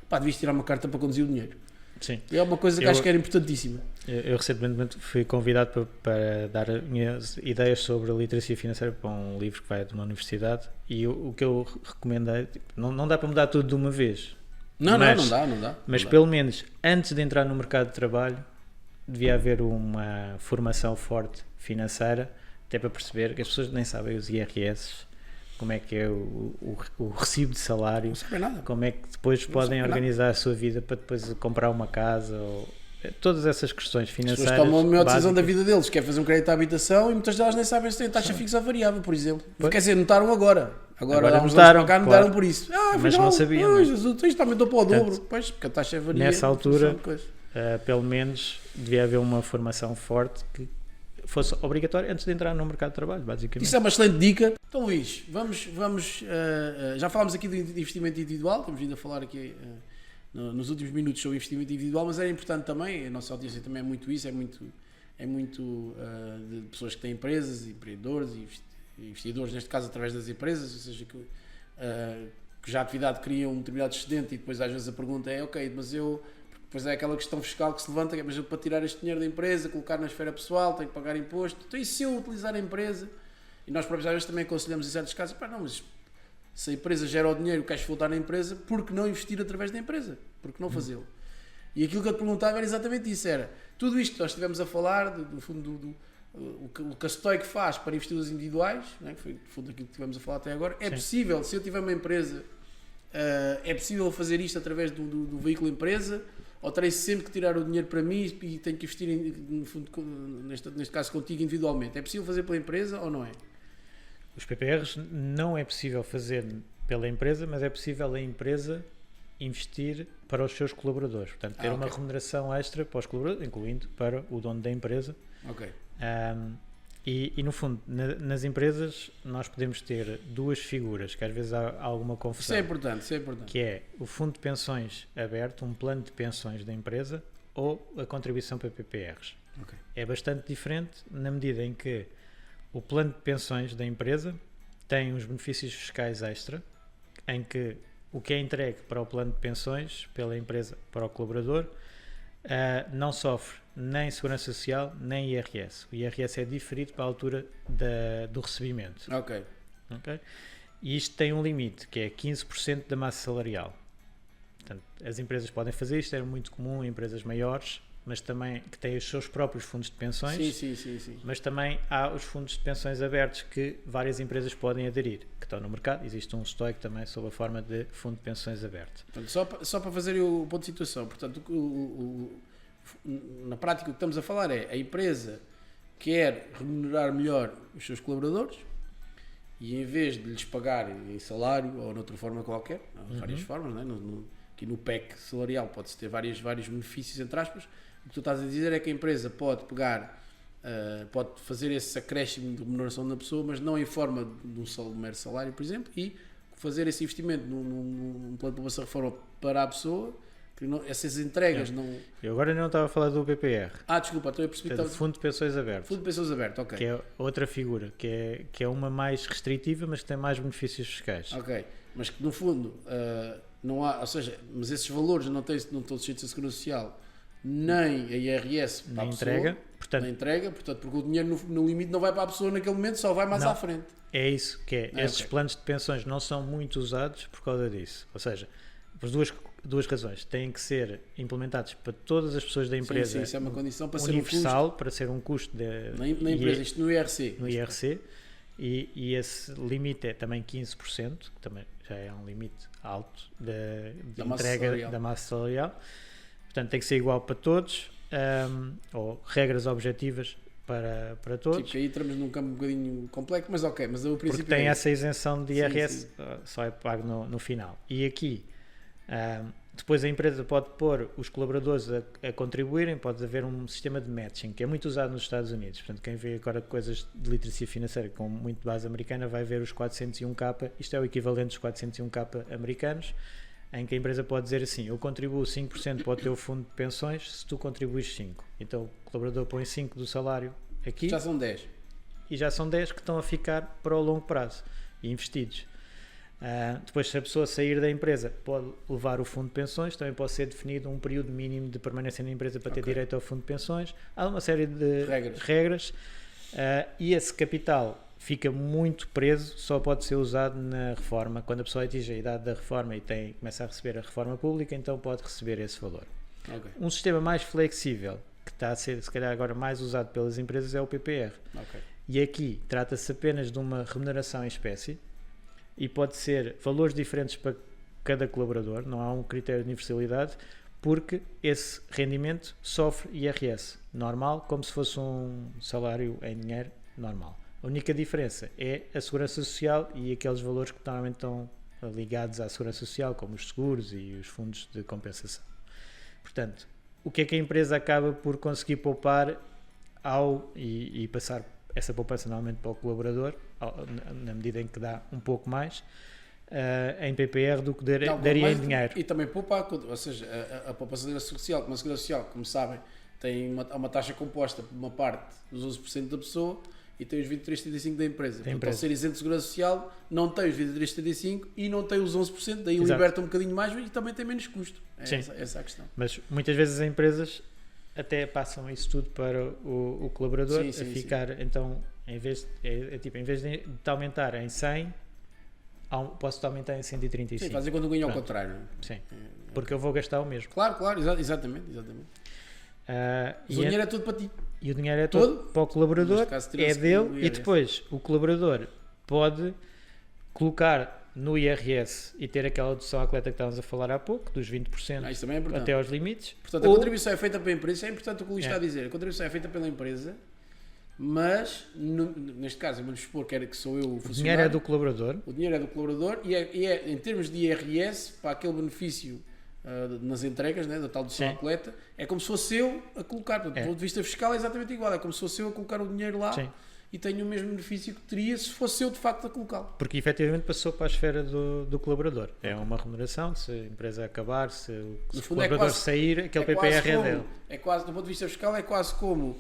Pá, devias tirar uma carta para conduzir o dinheiro. Sim. É uma coisa que acho que era importantíssima. Eu recentemente fui convidado para dar as minhas ideias sobre a literacia financeira para um livro que vai de uma universidade e o que eu recomendo é, não dá para mudar tudo de uma vez. Não dá. Mas pelo menos antes de entrar no mercado de trabalho devia haver uma formação forte financeira, até para perceber que as pessoas nem sabem os IRS, como é que é o recibo de salário, como é que depois podem organizar a sua vida para depois comprar uma casa, ou todas essas questões financeiras. As pessoas tomam a melhor decisão da vida deles, que é fazer um crédito à habitação, e muitas delas nem sabem se têm taxa fixa ou variável, por exemplo. Quer dizer, notaram agora notaram por isso. Mas não sabiam. Jesus, isto aumentou para o dobro. Pois, porque a taxa é variável. Nessa altura pelo menos devia haver uma formação forte que fosse obrigatória antes de entrar no mercado de trabalho, basicamente. Isso é uma excelente dica. Então, Luís, já falámos aqui do investimento individual, estamos vindo a falar aqui nos últimos minutos sobre investimento individual, mas era importante também, a nossa audiência também é muito isso, é muito de pessoas que têm empresas, empreendedores e investidores, neste caso através das empresas, ou seja, que já a atividade cria um determinado excedente e depois às vezes a pergunta é, ok, mas depois é aquela questão fiscal que se levanta, mas eu para tirar este dinheiro da empresa, colocar na esfera pessoal, tenho que pagar imposto, então e se eu utilizar a empresa? E nós próprios às vezes também aconselhamos em certos casos, não, mas se a empresa gera o dinheiro, o cash flow está na empresa, por que não investir através da empresa? Por que não fazê-lo? E aquilo que eu te perguntava era exatamente isso, era tudo isto que nós estivemos a falar, do fundo o que a Stoic faz para investidores individuais, né, que foi no fundo aquilo que estivemos a falar até agora, é possível, se eu tiver uma empresa, é possível fazer isto através do veículo empresa, ou terei sempre que tirar o dinheiro para mim e tenho que investir, no fundo, neste caso contigo individualmente? É possível fazer pela empresa ou não é? Os PPRs não é possível fazer pela empresa, mas é possível a empresa investir para os seus colaboradores. Portanto, ter uma remuneração extra para os colaboradores, incluindo para o dono da empresa. Ok. E no fundo, nas empresas, nós podemos ter duas figuras, que às vezes há alguma confusão. Isso é importante. Que é o fundo de pensões aberto, um plano de pensões da empresa, ou a contribuição para PPRs. Okay. É bastante diferente na medida em que o plano de pensões da empresa tem uns benefícios fiscais extra, em que o que é entregue para o plano de pensões pela empresa para o colaborador não sofre nem Segurança Social nem IRS. O IRS é diferido para a altura do recebimento. Ok. E isto tem um limite, que é 15% da massa salarial. Portanto, as empresas podem fazer isto, é muito comum em empresas maiores, mas também que têm os seus próprios fundos de pensões. Sim. Mas também há os fundos de pensões abertos que várias empresas podem aderir, que estão no mercado. Existe um Stoic também sob a forma de fundo de pensões aberto. Portanto, só para fazer o ponto de situação, portanto, na prática o que estamos a falar é a empresa quer remunerar melhor os seus colaboradores e em vez de lhes pagar em salário ou noutra forma qualquer, várias formas, não é? Aqui no PEC salarial pode-se ter vários benefícios, entre aspas. O que tu estás a dizer é que a empresa pode pegar, pode fazer esse acréscimo de remuneração da pessoa, mas não em forma de um mero salário, por exemplo, e fazer esse investimento num plano de poupança reforma para a pessoa, que essas entregas não... Eu agora não estava a falar do BPR. Desculpa, estou a perceber. Do Fundo de Pensões Aberto. Fundo de Pensões Aberto, ok. Que é outra figura, que é uma mais restritiva, mas que tem mais benefícios fiscais. Ok, mas que no fundo não há, ou seja, mas esses valores não estão sujeitos à Segurança Social, nem a IRS para a pessoa, na entrega, portanto, porque o dinheiro no limite não vai para a pessoa naquele momento, só vai mais à frente. É isso que é. Esses planos de pensões não são muito usados por causa disso. Ou seja, por duas razões. Têm que ser implementados para todas as pessoas da empresa. Sim, isso é uma condição para universal, ser um custo. para ser um custo na empresa, isto no IRC. No IRC. E esse limite é também 15%, que também já é um limite alto de entrega da massa salarial. Portanto, tem que ser igual para todos, ou regras objetivas para todos. Tipo, aí entramos num campo um bocadinho complexo, mas ok, mas o princípio porque tem essa isenção de IRS, só é pago no final. E aqui, depois a empresa pode pôr os colaboradores a contribuírem, pode haver um sistema de matching, que é muito usado nos Estados Unidos. Portanto, quem vê agora coisas de literacia financeira com muito base americana vai ver os 401k, isto é o equivalente dos 401k americanos, em que a empresa pode dizer assim: eu contribuo 5% para o teu fundo de pensões se tu contribuis 5%. Então o colaborador põe 5% do salário aqui. Já são 10. E já são 10 que estão a ficar para o longo prazo e investidos. Depois, se a pessoa sair da empresa, pode levar o fundo de pensões, também pode ser definido um período mínimo de permanência na empresa para ter direito ao fundo de pensões. Há uma série de regras e esse capital fica muito preso, só pode ser usado na reforma. Quando a pessoa atinge a idade da reforma e começa a receber a reforma pública, então pode receber esse valor. Um sistema mais flexível, que está a ser se calhar agora mais usado pelas empresas, é o PPR. E aqui trata-se apenas de uma remuneração em espécie e pode ser valores diferentes para cada colaborador, não há um critério de universalidade, porque esse rendimento sofre IRS normal, como se fosse um salário em dinheiro normal. A única diferença é a Segurança Social e aqueles valores que normalmente estão ligados à Segurança Social, como os seguros e os fundos de compensação. Portanto, o que é que a empresa acaba por conseguir poupar e passar essa poupança normalmente para o colaborador, na medida em que dá um pouco mais, em PPR do que daria em dinheiro. E também poupar, ou seja, a poupança da Segurança Social, como a Segurança Social, como sabem, tem uma taxa composta por uma parte dos 11% da pessoa e tem os 23,75% da empresa. Portanto, ao ser isento de Segurança Social, não tem os 23,75% e não tem os 11%, daí liberta um bocadinho mais e também tem menos custo. Essa a questão. Mas muitas vezes as empresas até passam isso tudo para o colaborador, ficar, então, em vez de te aumentar em 100, posso-te aumentar em 135. Sim, fazer quando eu ganho ao contrário. Sim, porque eu vou gastar o mesmo. Claro, exatamente. O dinheiro é tudo para ti. E o dinheiro é todo para o colaborador, é dele, e depois o colaborador pode colocar no IRS e ter aquela dedução à coleta que estávamos a falar há pouco, dos 20% isso também é até aos limites. Portanto, a contribuição é feita pela empresa, isso é importante o que o Luís está a dizer, a contribuição é feita pela empresa, mas neste caso, vamos supor que sou eu o funcionário. O dinheiro é do colaborador. O dinheiro é do colaborador e é em termos de IRS, para aquele benefício nas entregas, né, da tal dedução à coleta, é como se fosse eu a colocar. Do ponto de vista fiscal é exatamente igual, é como se fosse eu a colocar o dinheiro lá. Sim. E tenho o mesmo benefício que teria se fosse eu de facto a colocá-lo. Porque efetivamente passou para a esfera do colaborador. É uma remuneração, se a empresa acabar, se o colaborador sair, aquele PPR é dele. É quase, do ponto de vista fiscal, é quase como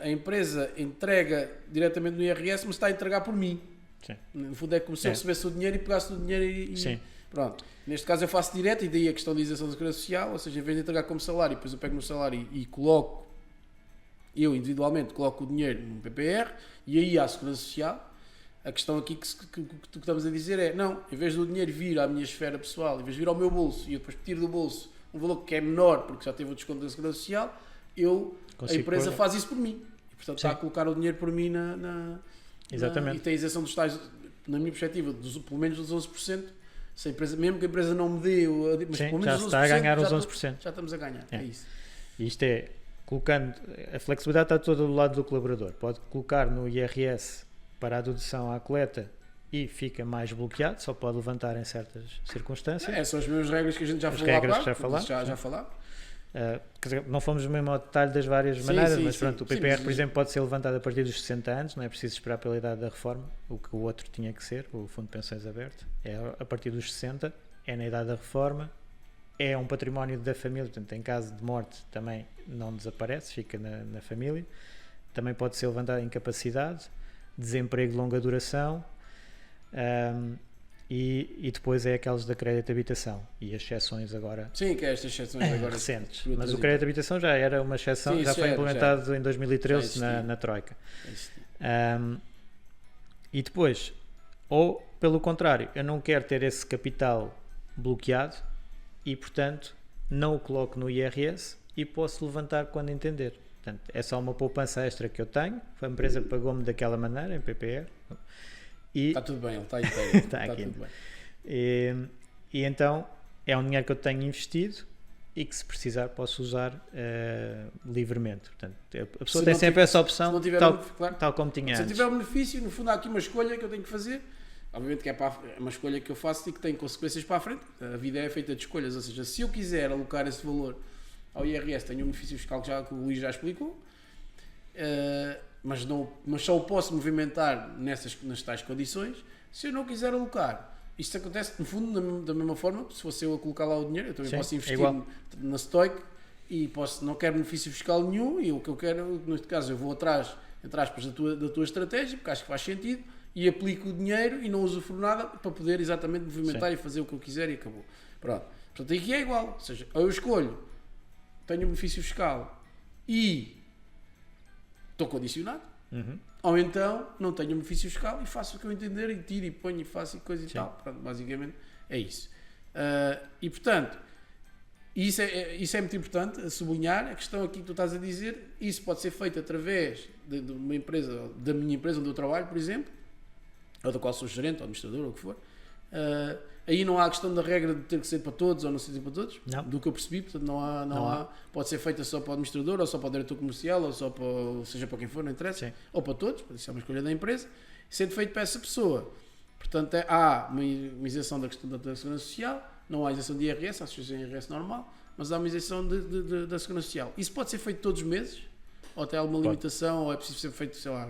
a empresa entrega diretamente no IRS, mas está a entregar por mim. Sim. No fundo é como se eu recebesse o dinheiro e pegasse o dinheiro e pronto. Neste caso eu faço direto e daí a questão da isenção da Segurança Social, ou seja, em vez de entregar como salário, depois eu pego no salário e coloco, eu individualmente coloco o dinheiro no PPR e aí há a Segurança Social. A questão aqui que estamos a dizer é, não, em vez do dinheiro vir à minha esfera pessoal, em vez de vir ao meu bolso e eu depois tiro do bolso um valor que é menor porque já teve o desconto da Segurança Social, a empresa faz isso por mim. E, portanto, está a colocar o dinheiro por mim Exatamente. E tem a isenção dos tais, na minha perspectiva, pelo menos dos 11%. Se a empresa, mesmo que a empresa não me dê, mas pelo menos já está a ganhar os 11%. Já estamos a ganhar, é isso. E isto é, colocando, a flexibilidade está toda do lado do colaborador. Pode colocar no IRS para a dedução à coleta e fica mais bloqueado, só pode levantar em certas circunstâncias. São as mesmas regras que a gente já falou. Já falámos. Quer dizer, não fomos mesmo ao detalhe das várias maneiras, mas pronto, o PPR, por exemplo, pode ser levantado a partir dos 60 anos, não é preciso esperar pela idade da reforma, o que o outro tinha que ser, o Fundo de Pensões Aberto, é a partir dos 60, é na idade da reforma, é um património da família, portanto, em caso de morte também não desaparece, fica na família, também pode ser levantado em incapacidade, desemprego de longa duração, e depois é aqueles da crédito de habitação e as exceções agora. Sim, que é estas exceções agora recentes. Mas o crédito de habitação já era uma exceção, já foi implementado em 2013 na Troika. E depois, ou pelo contrário, eu não quero ter esse capital bloqueado e, portanto, não o coloco no IRS e posso levantar quando entender. Portanto, é só uma poupança extra que eu tenho, a empresa pagou-me daquela maneira, em PPR. Está tudo bem, ele está inteiro. Está tudo bem. E então é um dinheiro que eu tenho investido e que, se precisar, posso usar livremente. Portanto, a pessoa tem sempre essa opção, tal como tinha antes. Se tiver um benefício, no fundo há aqui uma escolha que eu tenho que fazer. Obviamente que é uma escolha que eu faço e que tem consequências para a frente. A vida é feita de escolhas, ou seja, se eu quiser alocar esse valor ao IRS, tenho um benefício fiscal que o Luís já explicou. Mas só o posso movimentar nas tais condições se eu não quiser alocar. Isto acontece, no fundo, da mesma forma, se fosse eu a colocar lá o dinheiro, eu também posso investir na Stoic e não quero benefício fiscal nenhum e o que eu quero, neste caso, eu vou atrás, entre aspas, da tua estratégia, porque acho que faz sentido, e aplico o dinheiro e não usufruo nada para poder exatamente movimentar e fazer o que eu quiser e acabou. Pronto. Portanto, aqui é igual. Ou seja, eu escolho, tenho um benefício fiscal e estou condicionado, ou então não tenho benefício fiscal e faço o que eu entender e tiro e ponho e faço e coisa e tal. Pronto, basicamente é isso. E portanto, isso é muito importante a sublinhar. A questão aqui que tu estás a dizer, isso pode ser feito através de uma empresa, da minha empresa onde eu trabalho, por exemplo, ou da qual sou gerente, ou administrador, ou o que for. Aí não há a questão da regra de ter que ser para todos ou não ser para todos, do que eu percebi, portanto não há, pode ser feita só para o administrador, ou só para o diretor comercial, ou só para, seja para quem for, não interessa, ou para todos, isso é uma escolha da empresa, sendo feito para essa pessoa. Portanto, há uma isenção da questão da Segurança Social, não há isenção de IRS, há associação de IRS normal, mas há uma isenção da Segurança Social. Isso pode ser feito todos os meses? Ou tem alguma limitação? Ou é preciso ser feito, sei lá,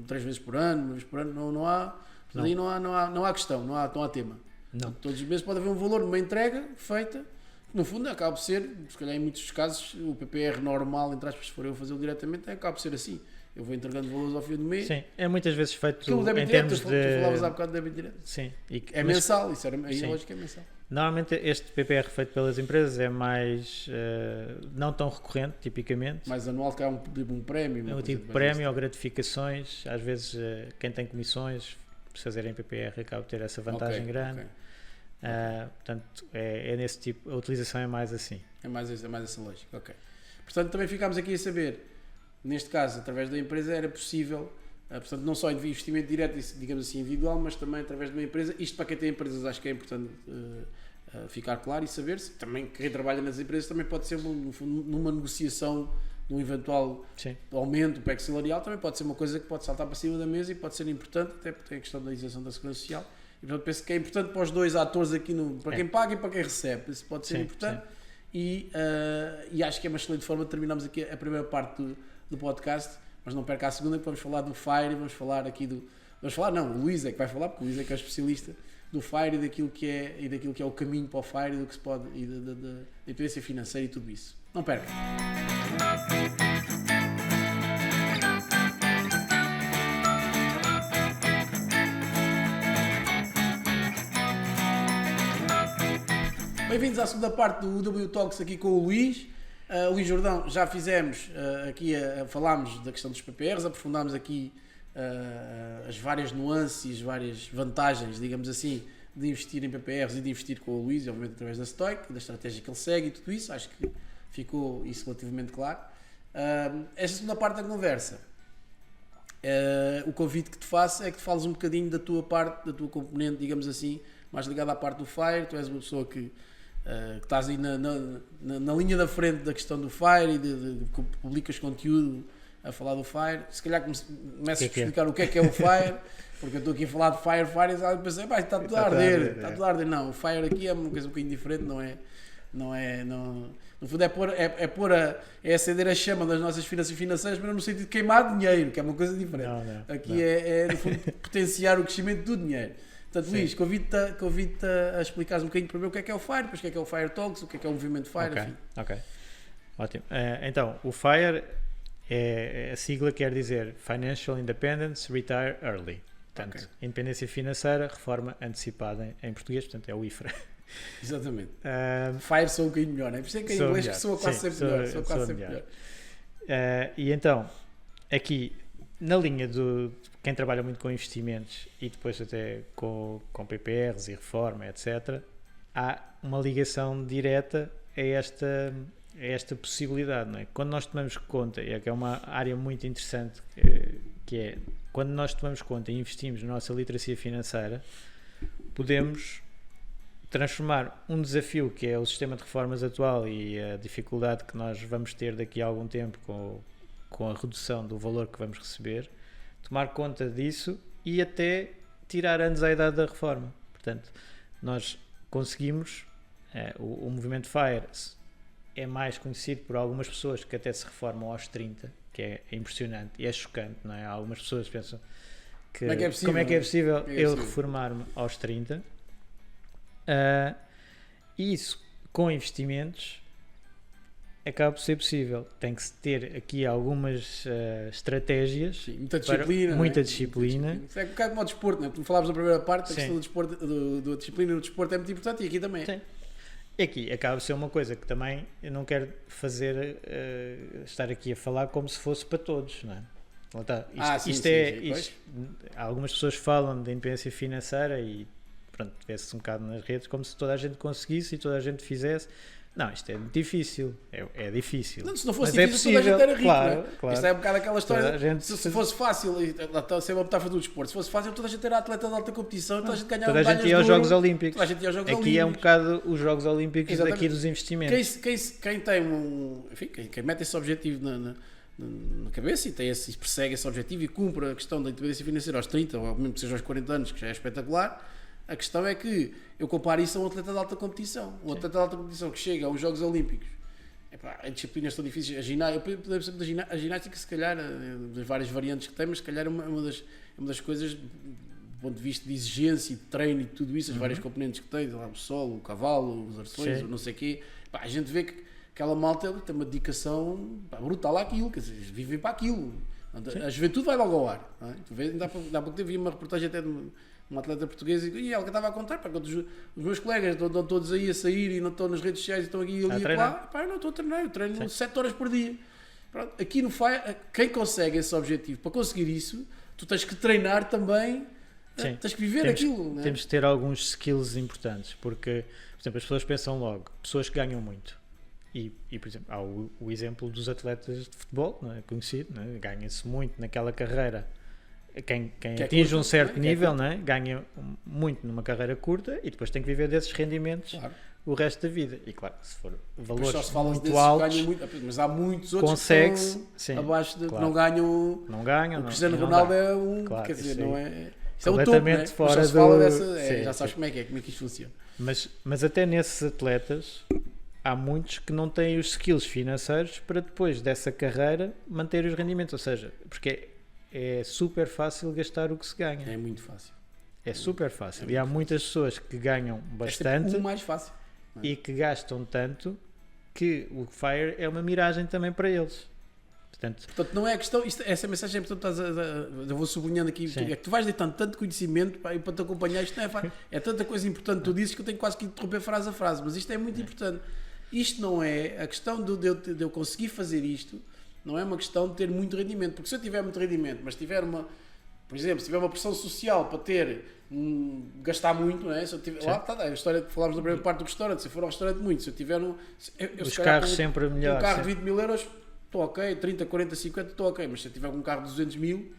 3 vezes por ano, 1 vez por ano? Não há. Não. Aí não há questão, não há tema. Não. Todos os meses pode haver um valor numa entrega feita, que no fundo acaba por ser, se calhar em muitos casos, o PPR normal, entre aspas, se for eu fazê-lo diretamente, acaba por ser assim. Eu vou entregando valores ao fim do mês. Sim, é muitas vezes feito em direto, termos de... Tu falavas há bocado de débito direto. Sim. É mensal, isso era, aí a lógica é mensal. Normalmente este PPR feito pelas empresas é mais não tão recorrente, tipicamente. Mais anual, que há um prémio. É um tipo de prémio ou gratificações. Às vezes quem tem comissões, se fazerem PPR, acaba de ter essa vantagem grande. Portanto, é nesse tipo, a utilização é mais assim. É mais essa lógica, ok. Portanto, também ficámos aqui a saber, neste caso, através da empresa, era possível, portanto, não só investimento direto, digamos assim, individual, mas também através de uma empresa. Isto para quem tem empresas, acho que é importante ficar claro e saber-se. Também quem trabalha nas empresas também pode ser, no fundo, numa negociação de um eventual aumento do PEC salarial, também pode ser uma coisa que pode saltar para cima da mesa e pode ser importante, até porque tem a questão da isenção da Segurança Social. E portanto penso que é importante para os dois atores aqui, para quem paga e para quem recebe. Isso pode ser importante. E acho que é uma excelente forma de terminarmos aqui a primeira parte do podcast, mas não perca a segunda, que vamos falar do FIRE e vamos falar aqui o Luís é que vai falar, porque o Luís é que é o especialista do FIRE e daquilo que é o caminho para o FIRE e do que se pode, e da independência financeira e tudo isso. Não perca! Bem-vindos à segunda parte do UW Talks aqui com o Luís. Luís Jordão, já fizemos aqui, falámos da questão dos PPRs, aprofundámos aqui as várias nuances e as várias vantagens, digamos assim, de investir em PPRs e de investir com o Luís, e obviamente através da Stoic, da estratégia que ele segue e tudo isso. Acho que ficou isso relativamente claro. Esta segunda parte da conversa, o convite que te faço é que te fales um bocadinho da tua parte, da tua componente, digamos assim, mais ligada à parte do FIRE. Tu és uma pessoa que estás aí na linha da frente da questão do FIRE e de publicas conteúdo a falar do FIRE. Se calhar começas a explicar o que é o FIRE, porque eu estou aqui a falar de FIRE e pensei, está tudo a arder, está tudo a arder. Não, o FIRE aqui é uma coisa um bocadinho diferente, no fundo é acender a chama das nossas finanças financeiras, mas no sentido de queimar dinheiro, que é uma coisa diferente. Aqui é no fundo potenciar o crescimento do dinheiro. Portanto, Luís, convido-te a explicares um bocadinho primeiro o que é o FIRE, depois o que é o FIRE Talks, o que é o movimento FIRE, enfim. Ok, ótimo. Então, o FIRE, a sigla quer dizer Financial Independence Retire Early. Portanto, independência financeira, reforma antecipada em português, portanto é o IFRA. Exatamente. FIRE sou um bocadinho melhor, não é? Por isso é que em inglês soa quase sempre melhor. E então, aqui, na linha de quem trabalha muito com investimentos e depois até com PPRs e reforma, etc., há uma ligação direta a esta possibilidade, não é? Quando nós tomamos conta, e que é uma área muito interessante, que é quando nós tomamos conta e investimos na nossa literacia financeira, podemos transformar um desafio que é o sistema de reformas atual e a dificuldade que nós vamos ter daqui a algum tempo com a redução do valor que vamos receber, tomar conta disso e até tirar anos à idade da reforma. Portanto, nós conseguimos, o movimento FIRE é mais conhecido por algumas pessoas que até se reformam aos 30, que é impressionante e é chocante, não é? Algumas pessoas pensam que como é que é possível eu reformar-me aos 30? E isso, com investimentos, acaba por ser possível. Tem que se ter aqui algumas estratégias. Sim, muita disciplina. Muita disciplina. É um bocado como o desporto, não é? Tu falavas na primeira parte, a questão do desporto, da disciplina no desporto é muito importante, e aqui também. Sim. E aqui acaba por ser uma coisa que também eu não quero fazer, estar aqui a falar como se fosse para todos, não é? Algumas pessoas falam de independência financeira e pronto, vê-se um bocado nas redes como se toda a gente conseguisse e toda a gente fizesse. Não, isto é muito difícil. É difícil. Não, se não fosse difícil, toda a gente era rico. Claro. Isto é um bocado aquela história. Se fosse fácil, sempre a optar do desporto, se fosse fácil, toda a gente era atleta de alta competição, toda a gente ganhava medalhas de ouro. Toda a gente ia aos Jogos Olímpicos. Aqui é um bocado os Jogos Olímpicos daqui dos investimentos. Quem tem quem mete esse objetivo na cabeça e persegue esse objetivo e cumpre a questão da independência financeira aos 30, ou mesmo que seja aos 40 anos, que já é espetacular, A questão é que eu comparo isso a um atleta de alta competição. Um atleta de alta competição que chega aos Jogos Olímpicos, as disciplinas são difíceis. A ginástica, se calhar, das várias variantes que tem, mas se calhar é uma das coisas, do ponto de vista de exigência e de treino e de tudo isso, as várias componentes que tem, lá, o solo, o cavalo, os arções, não sei o quê. A gente vê que aquela malta tem uma dedicação brutal àquilo, quer dizer, vivem para aquilo. A juventude vai logo ao ar. Não é? Tu vês, dá pouco tempo, vi uma reportagem até de uma atleta portuguesa e ela que estava a contar, os meus colegas estão todos aí a sair e não estão nas redes sociais e estão aqui ali e lá. Eu não estou a treinar, eu treino 7 horas por dia. Pronto, aqui no FIRE, quem consegue esse objetivo, para conseguir isso, tu tens que treinar também, tens que viver aquilo. Não é? Temos que ter alguns skills importantes, porque, por exemplo, as pessoas pensam logo, pessoas que ganham muito. E por exemplo, há o exemplo dos atletas de futebol, não é? Conhecido, não é? Ganha-se muito naquela carreira. Quem atinge um certo nível, não é? Ganha muito numa carreira curta e depois tem que viver desses rendimentos o resto da vida. E claro, se for valores muito altos, mas há muitos outros consegue-se, que estão abaixo de que não ganham. O Cristiano Ronaldo é um, quer dizer, não é? Isso é o topo, né? Fora se fala dessa, já sabes como é que isto funciona. Mas até nesses atletas há muitos que não têm os skills financeiros para depois dessa carreira manter os rendimentos, ou seja, porque é super fácil gastar o que se ganha. É muito fácil. É super fácil. E há muitas pessoas que ganham bastante o mais fácil. E que gastam tanto que o FIRE é uma miragem também para eles. Portanto, não é a questão, essa mensagem, portanto, eu vou sublinhando aqui, é que tu vais deitando tanto conhecimento para te acompanhar, isto não é fácil. É tanta coisa importante que tu dizes que eu tenho quase que interromper frase a frase, mas isto é muito importante. Isto não é a questão de eu conseguir fazer isto, não é uma questão de ter muito rendimento, porque se eu tiver muito rendimento, mas tiver por exemplo, se tiver uma pressão social para gastar muito, não é? Se eu tiver, lá está a história que falámos na primeira parte do restaurante, se eu for ao restaurante muito, se eu tiver os carros sempre melhor. Um carro de 20 mil euros, estou ok, 30, 40, 50, estou ok, mas se eu tiver um carro de 200 mil,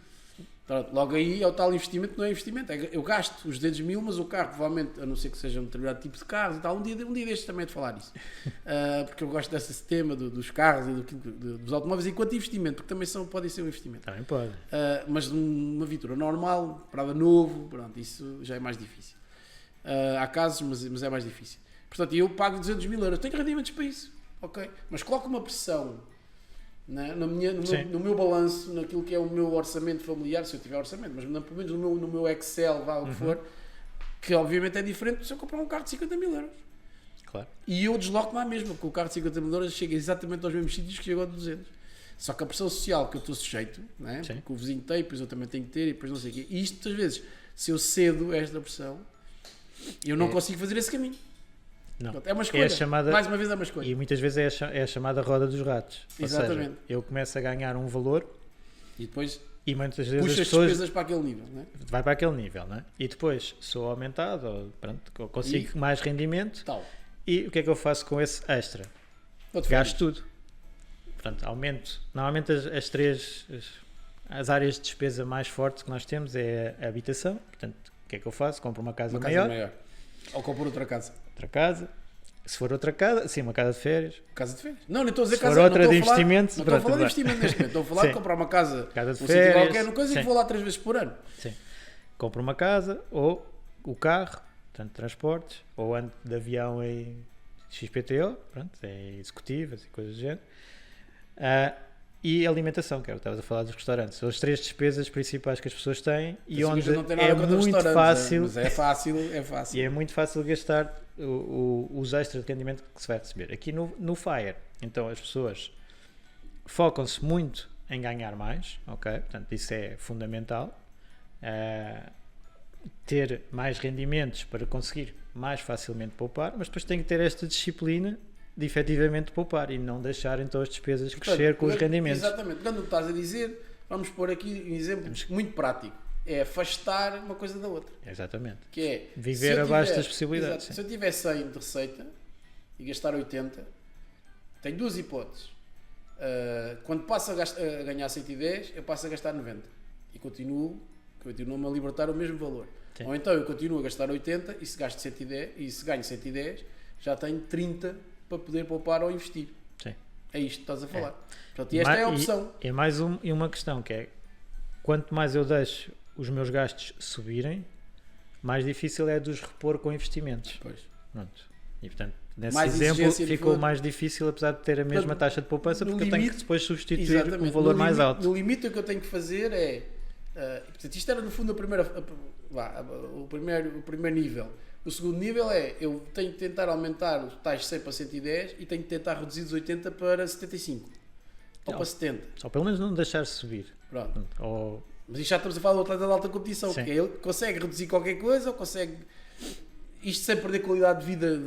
pronto, logo aí é o tal investimento, não é investimento, eu gasto os 200 mil, mas o carro provavelmente, a não ser que seja um determinado tipo de carros e tal, um dia destes também é de falar isso, porque eu gosto desse tema dos carros e dos automóveis enquanto investimento, porque também podem ser um investimento. Também pode. Mas uma viatura normal, parada novo, pronto, isso já é mais difícil. Há casos, mas é mais difícil. Portanto, eu pago 200 mil euros, tenho rendimentos para isso, ok, mas coloco uma pressão, né? No meu balanço, naquilo que é o meu orçamento familiar, se eu tiver orçamento, mas pelo menos no meu Excel, vá o que for, que obviamente é diferente se eu comprar um carro de 50 mil euros. Claro. E eu desloco-me à mesma, porque o carro de 50 mil euros chega exatamente aos mesmos sítios que chegou a 200. Só que a pressão social que eu estou sujeito, né? Porque o vizinho tem, depois eu também tenho que ter, e depois não sei o quê. E isto, às vezes, se eu cedo a esta pressão, eu não consigo fazer esse caminho. Não. É uma escolha, mais uma vez é uma escolha. E muitas vezes é a chamada roda dos ratos. Exatamente. Ou seja, eu começo a ganhar um valor e depois muitas vezes puxa as despesas para aquele nível, não é? Vai para aquele nível, não é? E depois sou aumentado, ou consigo mais rendimento. Tal. E o que é que eu faço com esse extra? Gasto tudo. Portanto, aumento. Normalmente as áreas de despesa mais fortes que nós temos é a habitação. Portanto, o que é que eu faço? Compro uma casa maior. Ou compro outra casa. Outra casa. Se for outra casa, sim, uma casa de férias. Casa de férias? Não estou a dizer se casa for outra de investimento. Não estou a falar de investimento neste momento. Estou a falar de comprar uma casa de férias. Qualquer coisa e vou lá 3 vezes por ano. Sim. Compro uma casa ou o carro, tanto transportes, ou ando de avião em XPTO, pronto, é executivas e coisas do género. E alimentação, que estavas a falar dos restaurantes. São as 3 despesas principais que as pessoas têm e onde é muito fácil. Mas é fácil. E é muito fácil gastar os extras de rendimento que se vai receber. Aqui no FIRE, então as pessoas focam-se muito em ganhar mais, ok? Portanto, isso é fundamental. Ter mais rendimentos para conseguir mais facilmente poupar, mas depois tem que ter esta disciplina de efetivamente poupar e não deixar então as despesas crescer com os rendimentos. Exatamente. Quando estás a dizer, vamos pôr aqui um exemplo muito prático. É afastar uma coisa da outra. Exatamente. Que é viver abaixo das possibilidades. Se eu tiver 100 de receita e gastar 80, tenho 2 hipóteses. Quando passo a ganhar 110, eu passo a gastar 90 e continuo-me a libertar o mesmo valor. Sim. Ou então eu continuo a gastar 80 e se gasto 110 e se ganho 110, já tenho 30 para poder poupar ou investir. Sim. É isto que estás a falar. Portanto, e esta é a opção. É mais uma questão que é, quanto mais eu deixo os meus gastos subirem, mais difícil é de os repor com investimentos. Pois. Pronto. E portanto, nesse Mais exemplo exigência ficou de- mais difícil, apesar de ter a mesma taxa de poupança, no porque eu tenho limite- que depois substituir Exatamente. um valor No mais limite- alto. No limite, o que eu tenho que fazer é. Portanto, isto era no fundo o primeiro nível. O segundo nível é: eu tenho que tentar aumentar os tais 100 para 110 e tenho que tentar reduzir dos 80 para 75 ou para 70. Só pelo menos não deixar subir. Pronto. Pronto. Ou, Mas isto já estamos a falar do atleta de alta competição, Sim. que é ele que consegue reduzir qualquer coisa ou consegue. Isto sem perder qualidade de vida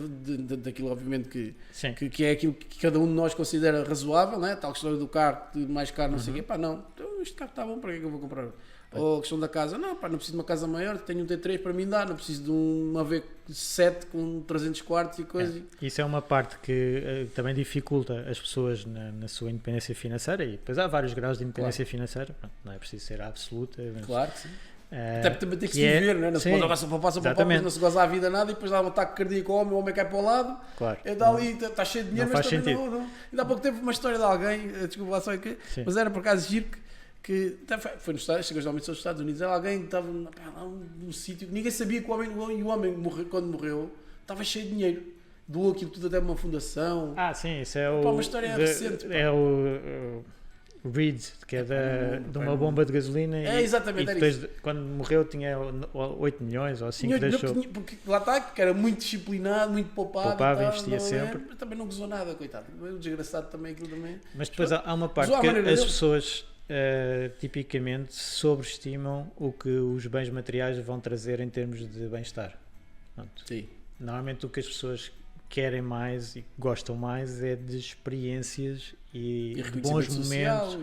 daquilo, obviamente, sim. que é aquilo que cada um de nós considera razoável, né? Tal questão do carro, de mais caro, não sei o quê, pá, não, então, este carro está bom, para que é que eu vou comprar? Ou a questão da casa, não, pá, não preciso de uma casa maior, tenho um T3 para mim dar, não preciso de uma V7 com 300 quartos e coisa. Isso é uma parte que também dificulta as pessoas na sua independência financeira, e depois há vários graus de independência financeira. Pronto, não é preciso ser absoluta, mas, Claro que sim. eh, Até porque também tem que se que é- viver, não é? Não se sim, pode passar para exatamente. não se goza a vida nada e depois dá um ataque cardíaco ao homem, o homem cai para o lado, claro. é dali, está cheio de dinheiro, Não mas faz também sentido. não. Ainda há pouco tempo uma história de alguém, desculpa lá só que, Sim. mas era por acaso giro que até foi nos Estados, geralmente são os Estados Unidos, era alguém que estava lá num sítio que ninguém sabia que o homem morreu, quando morreu estava cheio de dinheiro, doou aquilo tudo até uma fundação. Sim, isso é o. Pá, uma história recente, pá. É o Reed, que é de uma bomba de gasolina. Exatamente, e era depois, quando morreu, tinha 8 milhões ou assim que Tinha- deixou. porque lá está, que era muito disciplinado, muito poupado, Poupava, e tal, investia não é? sempre. Mas também não gozou nada, coitado. O desgraçado também, aquilo também. Mas depois há uma parte Usou à que maneira as dele. pessoas tipicamente sobreestimam o que os bens materiais vão trazer em termos de bem-estar. Pronto. Sim. Normalmente o que as pessoas querem mais e gostam mais é de experiências e de bons reconhecimento momentos. social.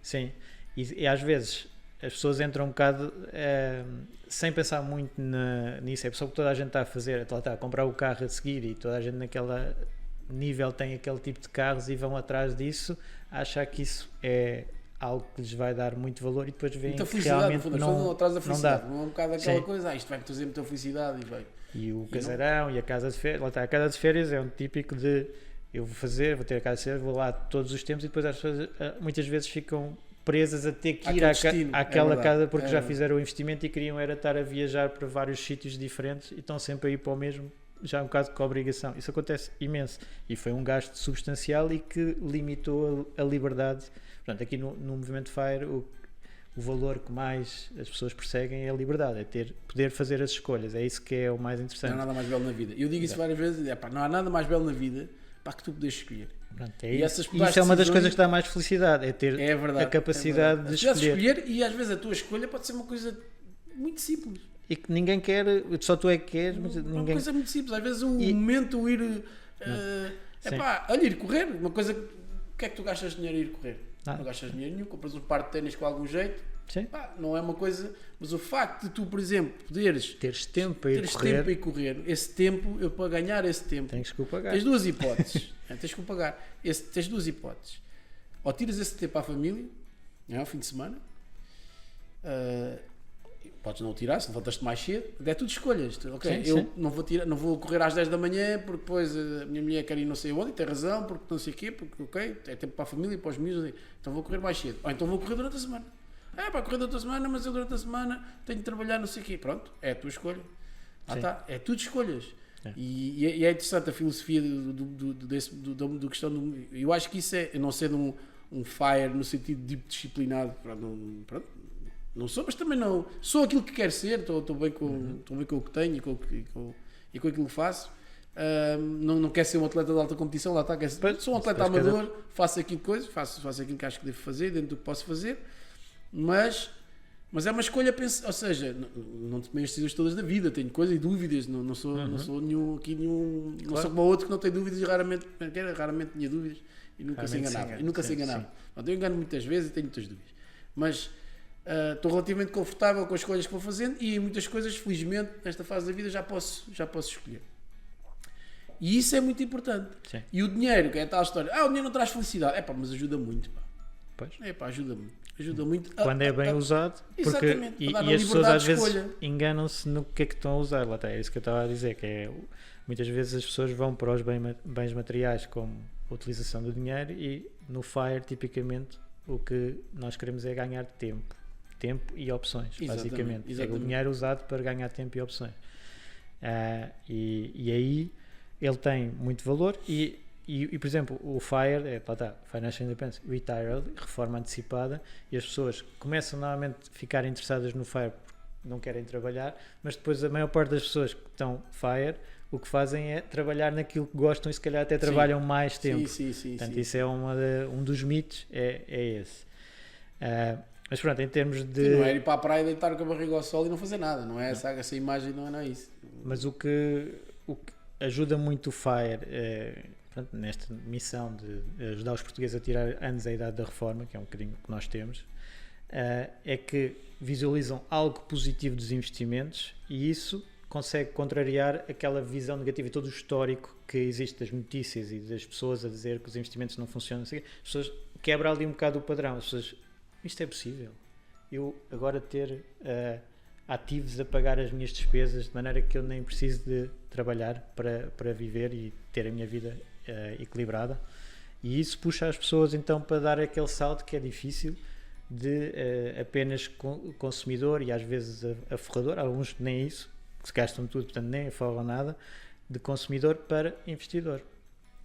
Sim, e às vezes as pessoas entram um bocado sem pensar muito nisso. É só que toda a gente está a fazer, está a comprar o carro a seguir e toda a gente naquele nível tem aquele tipo de carros e vão atrás disso, a achar que isso é algo que lhes vai dar muito valor e depois veem Muita que felicidade, realmente no fundo, as pessoas não atrás da não felicidade. dá. Não é um bocado aquela Sim. coisa, isto vai-me trazer muita felicidade e vai. E o casarão e a casa de férias, lá está, a casa de férias é um típico de eu vou ter a casa de férias, vou lá todos os tempos e depois as pessoas muitas vezes ficam presas a ter que ir Àquele destino, àquela é verdade, casa porque é já verdade. fizeram o investimento e queriam era estar a viajar para vários sítios diferentes e estão sempre a ir para o mesmo, já um bocado com a obrigação. Isso acontece imenso e foi um gasto substancial e que limitou a liberdade. Portanto, aqui no movimento FIRE o valor que mais as pessoas perseguem é a liberdade, é poder fazer as escolhas, é isso que é o mais Não interessante. há nada mais belo na vida. Eu digo isso várias vezes, não há nada mais belo na vida para que tu podes escolher. Pronto, E essas isso é uma das decisões- coisas que dá mais felicidade, é ter É verdade. a capacidade de escolher. E às vezes a tua escolha pode ser uma coisa muito simples. E que ninguém quer, só tu é que queres, mas Uma ninguém. coisa muito simples. Às vezes o E- momento ir. Sim. Olha, ir correr. Uma coisa. O que é que tu gastas dinheiro a ir correr? Nada. Não gastas dinheiro nenhum. Compras um par de ténis com algum jeito. Sim. Não é uma coisa. Mas o facto de tu, por exemplo, poderes Teres tempo para ir teres correr, tempo a ir correr, esse tempo, eu para ganhar esse tempo, tens que o pagar. tens duas hipóteses. Tens que o pagar. Tens duas hipóteses. Ou tiras esse tempo à família, ao fim de semana. Podes não o tirar, se levantaste mais cedo. É tudo escolhas. Ok, Sim, eu sim. não vou correr às 10 da manhã porque depois a minha mulher quer ir não sei onde e tem razão, porque não sei o quê, porque ok, é tempo para a família, para os miúdos, então vou correr mais cedo. Ou então vou correr durante a semana. Para correr durante a semana, mas eu durante a semana tenho de trabalhar não sei o quê. Pronto, é a tua escolha. Sim. Está, é tudo escolhas. É. E é interessante a filosofia do questão do. Eu acho que isso é, eu não sendo um FIRE no sentido de disciplinado, pronto, não sou, mas também não sou aquilo que quero ser, estou bem com o que tenho e com aquilo que faço. Não quero ser um atleta de alta competição, lá está, sou um atleta depois amador, faço aquilo que acho que devo fazer, dentro do que posso fazer, mas é uma escolha, ou seja, não tomei as decisões todas da vida, tenho coisas e dúvidas, não sou nenhum, não sou como o outro que não tem dúvidas e raramente tinha dúvidas e nunca se enganava. Portanto, eu engano muitas vezes e tenho muitas dúvidas, mas estou relativamente confortável com as escolhas que vou fazendo e em muitas coisas, felizmente, nesta fase da vida já posso escolher. E isso é muito importante. Sim. E o dinheiro, que é a tal história, o dinheiro não traz felicidade, mas ajuda muito, pá. Pois. Ajuda muito. Quando é bem usado, porque, Exatamente, e para dar as pessoas liberdade às de vezes escolha. enganam-se no que é que estão a usar, lá está, é isso que eu estava a dizer, que é, muitas vezes as pessoas vão para os bens materiais como a utilização do dinheiro e no FIRE tipicamente o que nós queremos é ganhar tempo tempo e opções, basicamente. É o dinheiro usado para ganhar tempo e opções. E aí ele tem muito valor e, por exemplo, o FIRE, Financial Independence Retired, reforma antecipada, e as pessoas começam normalmente a ficar interessadas no FIRE porque não querem trabalhar, mas depois a maior parte das pessoas que estão FIRE, o que fazem é trabalhar naquilo que gostam e se calhar até trabalham mais tempo. Portanto, isso é um dos mitos, é esse. Mas pronto, em termos de... Sim, não é ir para a praia deitar com a barriga ao sol e não fazer nada, não é? Essa imagem não é isso. Mas o que ajuda muito o FIRE, pronto, nesta missão de ajudar os portugueses a tirar antes a idade da reforma, que é um bocadinho que nós temos, é que visualizam algo positivo dos investimentos e isso consegue contrariar aquela visão negativa e todo o histórico que existe das notícias e das pessoas a dizer que os investimentos não funcionam. As pessoas quebram ali um bocado o padrão. As pessoas, isto é possível. Eu agora ter ativos a pagar as minhas despesas de maneira que eu nem preciso de trabalhar para viver e ter a minha vida equilibrada. E isso puxa as pessoas então para dar aquele salto que é difícil de apenas consumidor e às vezes aforrador, alguns nem isso, que se gastam tudo, portanto nem aforram nada, de consumidor para investidor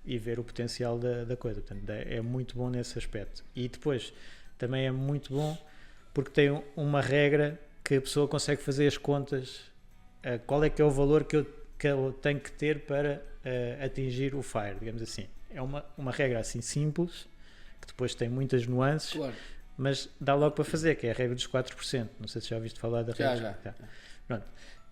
e ver o potencial da coisa. Portanto, é muito bom nesse aspecto. E depois também é muito bom porque tem uma regra que a pessoa consegue fazer as contas, qual é que é o valor que eu tenho que ter para atingir o FIRE, digamos assim. É uma regra assim simples, que depois tem muitas nuances, claro, mas dá logo para fazer, que é a regra dos 4%. Não sei se já ouviste falar da regra. Já. Pronto.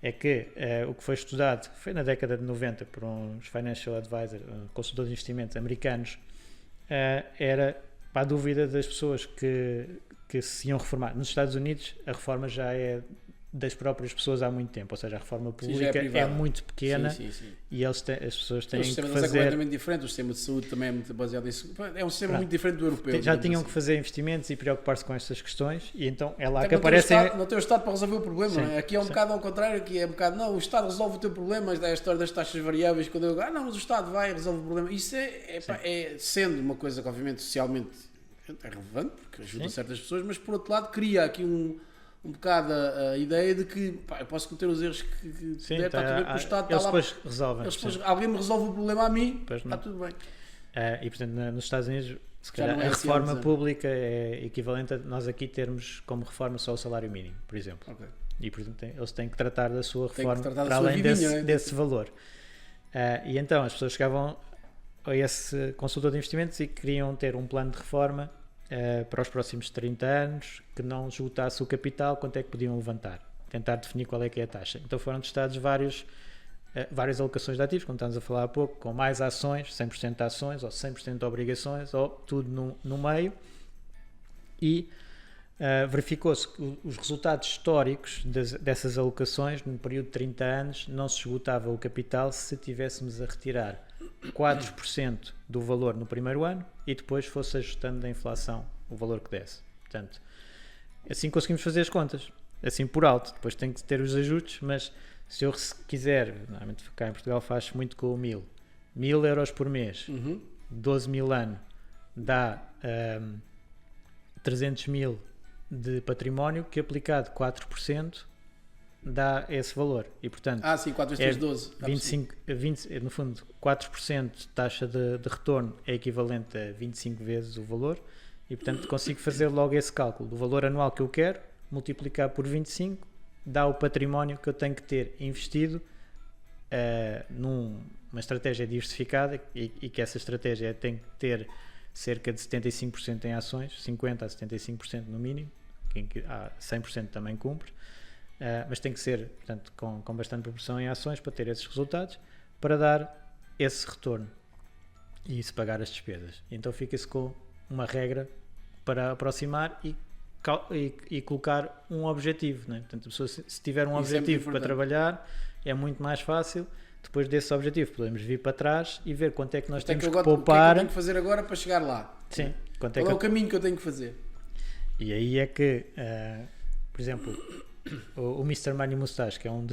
É que o que foi estudado foi na década de 90 por uns financial advisors, consultores de investimentos americanos, era para a dúvida das pessoas que se iam reformar. Nos Estados Unidos a reforma já é das próprias pessoas há muito tempo, ou seja, a reforma pública é muito pequena e as pessoas têm que fazer... O sistema é completamente diferente, o sistema de saúde também é muito baseado nisso. É um sistema muito diferente do europeu. Já tinham que fazer investimentos e preocupar-se com estas questões e então é lá que aparecem... Não tem o Estado para resolver o problema, não é? Aqui é um bocado ao contrário, aqui é um bocado, não, o Estado resolve o teu problema, mas é a história das taxas variáveis, quando eu digo, não, mas o Estado vai e resolve o problema. Isso é sendo uma coisa que obviamente socialmente é relevante, porque ajuda certas pessoas, mas por outro lado cria aqui um bocado a ideia de que eu posso cometer os erros que puder, está tudo bem, porque o Estado está lá. Depois resolvem. Alguém me resolve o problema a mim, está tudo bem. E portanto, nos Estados Unidos, se calhar, a reforma pública é equivalente a nós aqui termos como reforma só o salário mínimo, por exemplo. Okay. E portanto, eles têm que tratar da sua reforma para além desse valor. E então as pessoas chegavam a esse consultor de investimentos e queriam ter um plano de reforma para os próximos 30 anos, que não esgotasse o capital, quanto é que podiam levantar, tentar definir qual é que é a taxa. Então foram testados várias alocações de ativos, como estávamos a falar há pouco, com mais ações, 100% de ações, ou 100% de obrigações, ou tudo no meio, e verificou-se que os resultados históricos dessas alocações, no período de 30 anos, não se esgotava o capital se tivéssemos a retirar 4% do valor no primeiro ano e depois fosse ajustando da inflação o valor que desse. Portanto, assim conseguimos fazer as contas, assim por alto. Depois tem que ter os ajustes, mas se eu quiser, normalmente cá em Portugal faz muito com o 1.000 euros por mês, 12 mil anos, dá 300 mil de património, que aplicado 4% dá esse valor. E portanto, 4 vezes 12. 20, no fundo, 4% de taxa de retorno é equivalente a 25 vezes o valor e portanto consigo fazer logo esse cálculo do valor anual que eu quero, multiplicar por 25, dá o património que eu tenho que ter investido numa estratégia diversificada e que essa estratégia tem que ter cerca de 75% em ações, 50% a 75% no mínimo, que 100% também cumpre. Mas tem que ser, portanto, com bastante proporção em ações para ter esses resultados, para dar esse retorno e isso pagar as despesas. Então fica-se com uma regra para aproximar e colocar um objetivo, né? Portanto, a pessoa, se tiver um objetivo para trabalhar, é muito mais fácil. Depois desse objetivo podemos vir para trás e ver quanto é que nós temos que poupar. O que é que eu tenho que fazer agora para chegar lá? Sim. Qual é o caminho que eu tenho que fazer? E aí é que, por exemplo, o Mr. Money Mustache, que é um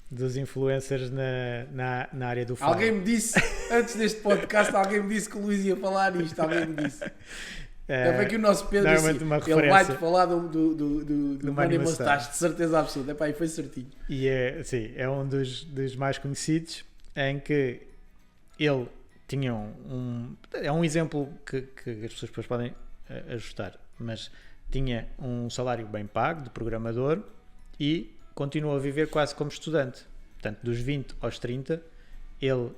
dos influencers na área do FIRE. Alguém me disse, antes deste podcast, alguém me disse que o Luís ia falar isto, alguém me disse. É bem que o nosso Pedro assim, ele vai-te falar do Money Mustache, de certeza absoluta. Epá, e foi certinho. E é um dos mais conhecidos, em que ele tinha é um exemplo que as pessoas depois podem ajustar, mas tinha um salário bem pago de programador e continuou a viver quase como estudante. Portanto, dos 20 aos 30, ele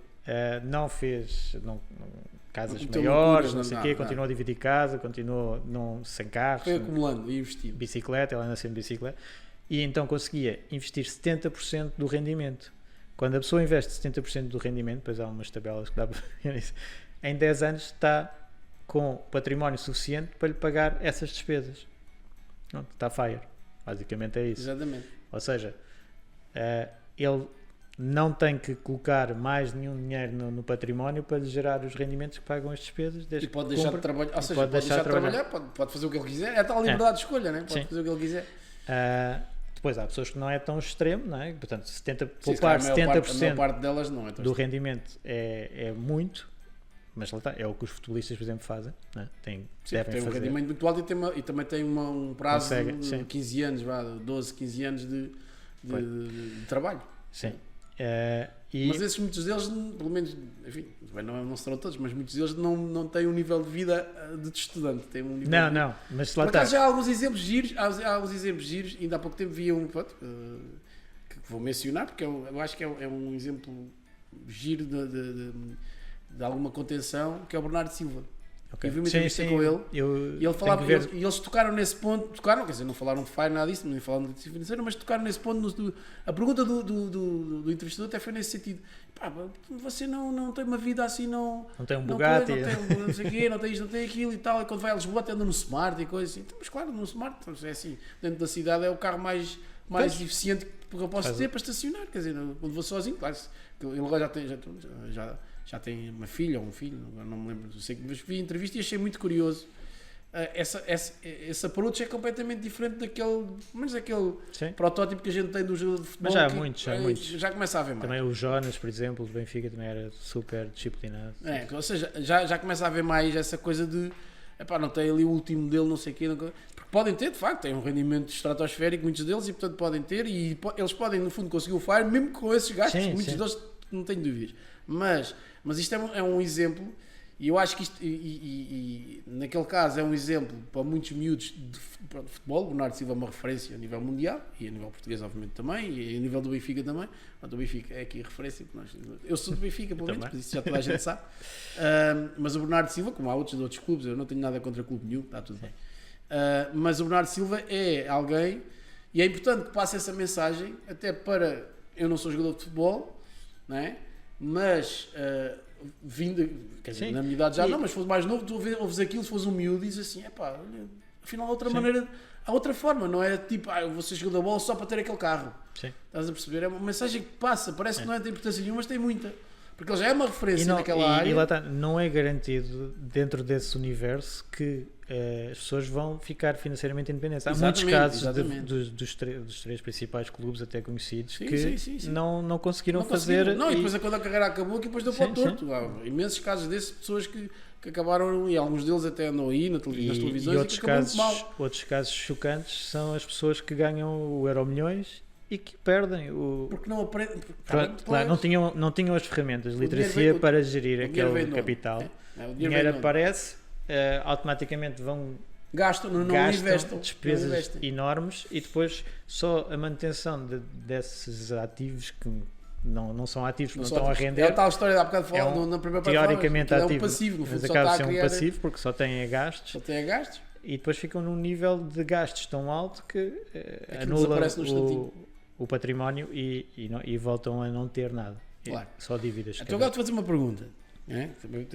não fez casas maiores, não sei o quê, continuou a dividir casa, continuou sem carros. Foi acumulando e investindo. Bicicleta, ele anda sempre de bicicleta. E então conseguia investir 70% do rendimento. Quando a pessoa investe 70% do rendimento, depois há umas tabelas que dá para ver isso, em 10 anos está com património suficiente para lhe pagar essas despesas. Não, está fire. Basicamente é isso. Exatamente. Ou seja, ele não tem que colocar mais nenhum dinheiro no património para lhe gerar os rendimentos que pagam as despesas. E pode deixar de trabalhar, ou seja, pode deixar de trabalhar, pode fazer o que ele quiser, é a tal liberdade de escolha, né? Pode fazer o que ele quiser. Depois há pessoas que não é tão extremo, não é? Portanto, poupar 70% a maior parte delas não é do rendimento é muito, mas lá está, é o que os futebolistas, por exemplo, fazem, não é? Devem tem um rendimento muito alto e também tem um prazo de 15 anos, 12, 15 anos de trabalho. Sim. Mas esses, muitos deles, pelo menos, enfim, não serão todos, mas muitos deles não têm um nível de vida de estudante. Têm um nível não, mas lá por está. acaso já há alguns exemplos giros, ainda há pouco tempo vi um que vou mencionar, porque eu acho que é um exemplo giro de alguma contenção, que é o Bernardo Silva. Okay. Eu vi uma entrevista com ele e ele falava, e eles tocaram nesse ponto, quer dizer, não falaram de FIRE, nada disso, nem falaram de financeira, mas tocaram nesse ponto. A pergunta do entrevistador até foi nesse sentido: pá, você não tem uma vida assim, não tem um Bugatti, não sei o quê, não tem isto, não tem aquilo e tal, e quando vai a Lisboa até anda no Smart e coisas assim. Então, mas claro, no Smart, é assim, dentro da cidade é o carro mais eficiente que eu posso ter para estacionar, quer dizer, quando vou sozinho, claro, ele agora já tem uma filha ou um filho, não me lembro, mas vi a entrevista e achei muito curioso. Esse approach é completamente diferente daquele protótipo que a gente tem do jogo de futebol. Mas já há muitos. Já começa a haver mais. Também o Jonas, por exemplo, do Benfica, também era super disciplinado. Ou seja, já começa a haver mais essa coisa de não tem ali o último dele, não sei o quê. Porque podem ter, de facto, têm um rendimento estratosférico, muitos deles, e portanto podem ter, e eles podem, no fundo, conseguir o FIRE, mesmo com esses gastos. Muitos deles, não tenho dúvidas. Mas isto é um exemplo, e eu acho que isto, e naquele caso é um exemplo para muitos miúdos de futebol. O Bernardo Silva é uma referência a nível mundial, e a nível português obviamente também, e a nível do Benfica também. O Benfica é aqui a referência, eu sou do Benfica, pelo menos, isso já toda a gente sabe. Mas o Bernardo Silva, como há outros de outros clubes, eu não tenho nada contra clube nenhum, está tudo bem. Mas o Bernardo Silva é alguém, e é importante que passe essa mensagem, até para, eu não sou jogador de futebol, não é? Mas vindo, quer dizer, na minha idade já não, mas se fosse mais novo, tu ouves aquilo, se fosse um miúdo, diz assim, olha, afinal há outra maneira, há outra forma, não é tipo, eu vou ser jogador de bola só para ter aquele carro. Sim. Estás a perceber? É uma mensagem que passa, parece que não tem importância nenhuma, mas tem muita. Porque ele já é uma referência naquela área. E lá está, não é garantido dentro desse universo que as pessoas vão ficar financeiramente independentes. Há muitos casos dos três principais clubes até conhecidos que não conseguiram fazer. Não, e depois quando a carreira acabou, que depois deu para o torto. Há imensos casos desses, pessoas que acabaram, e alguns deles até andam aí nas televisões e outros casos, outros casos chocantes são as pessoas que ganham o Euromilhões e que perdem o... Porque não aprendem... Claro, não tinham as ferramentas de literacia para gerir aquele capital. O dinheiro aparece, automaticamente vão... Gastam, não investem. Despesas enormes, e depois só a manutenção desses ativos que não são ativos, não estão a render. É a tal história, há bocado falado na primeira parte. Teoricamente ativo, é um passivo, no fundo, mas acaba de ser um passivo porque só tem gastos. Só tem gastos. E depois ficam num nível de gastos tão alto que anula o património e voltam a não ter nada. Claro. Só dívidas. Então agora te fazer uma pergunta.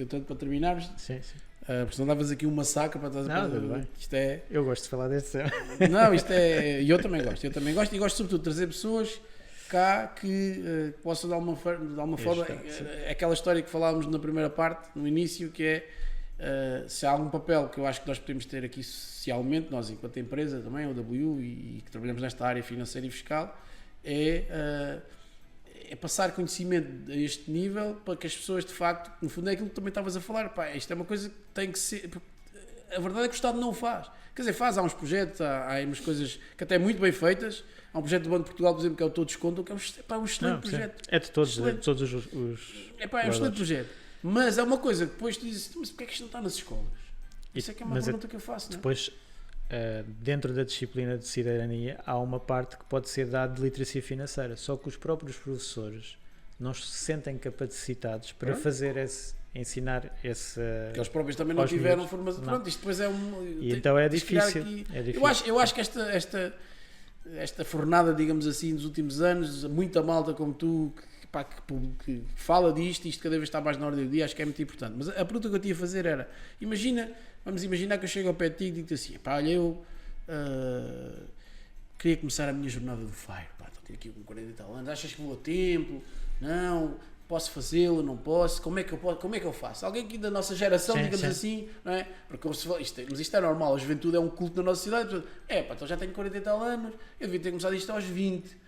Tanto para terminarmos. Sim. Porque senão davas aqui um massacre para estás a bem. Isto é... Eu gosto de falar desse tema. Não, isto é... Eu também gosto. E gosto sobretudo de trazer pessoas cá que possam de alguma forma... Aquela história que falávamos na primeira parte, no início, que é... se há algum papel que eu acho que nós podemos ter aqui socialmente, nós enquanto empresa também, o W, e que trabalhamos nesta área financeira e fiscal, é passar conhecimento a este nível para que as pessoas, de facto, no fundo é aquilo que também estavas a falar, isto é uma coisa que tem que ser... a verdade é que o Estado não o faz. Quer dizer, há uns projetos, há umas coisas que até muito bem feitas. Há um projeto do Banco de Portugal, por exemplo, que é o Todos Contam, que é um excelente projeto. É de todos, excelente. Todos os é um excelente projeto. Mas é uma coisa que depois tu dizes, mas porquê é que isto não está nas escolas? Isso é que é uma pergunta que eu faço, não é? Depois, dentro da disciplina de cidadania, há uma parte que pode ser dada de literacia financeira, só que os próprios professores não se sentem capacitados para ensinar esse... Porque eles próprios também não tiveram formação. Pronto, isto depois é E então é difícil. Eu acho que esta fornada, digamos assim, dos últimos anos, muita malta como tu, que fala disto, isto cada vez está mais na ordem do dia, acho que é muito importante. Mas a pergunta que eu tinha a fazer era, vamos imaginar que eu chego ao pé de ti e digo assim, olha, eu queria começar a minha jornada do FIRE, estou aqui com 40 e tal anos, achas que vou a tempo? Não, posso fazê-lo, não posso, como é que eu faço? Alguém aqui da nossa geração, digamos assim, não é? Porque mas isto é normal, a juventude é um culto na nossa sociedade, então já tenho 40 e tal anos, eu devia ter começado isto aos 20.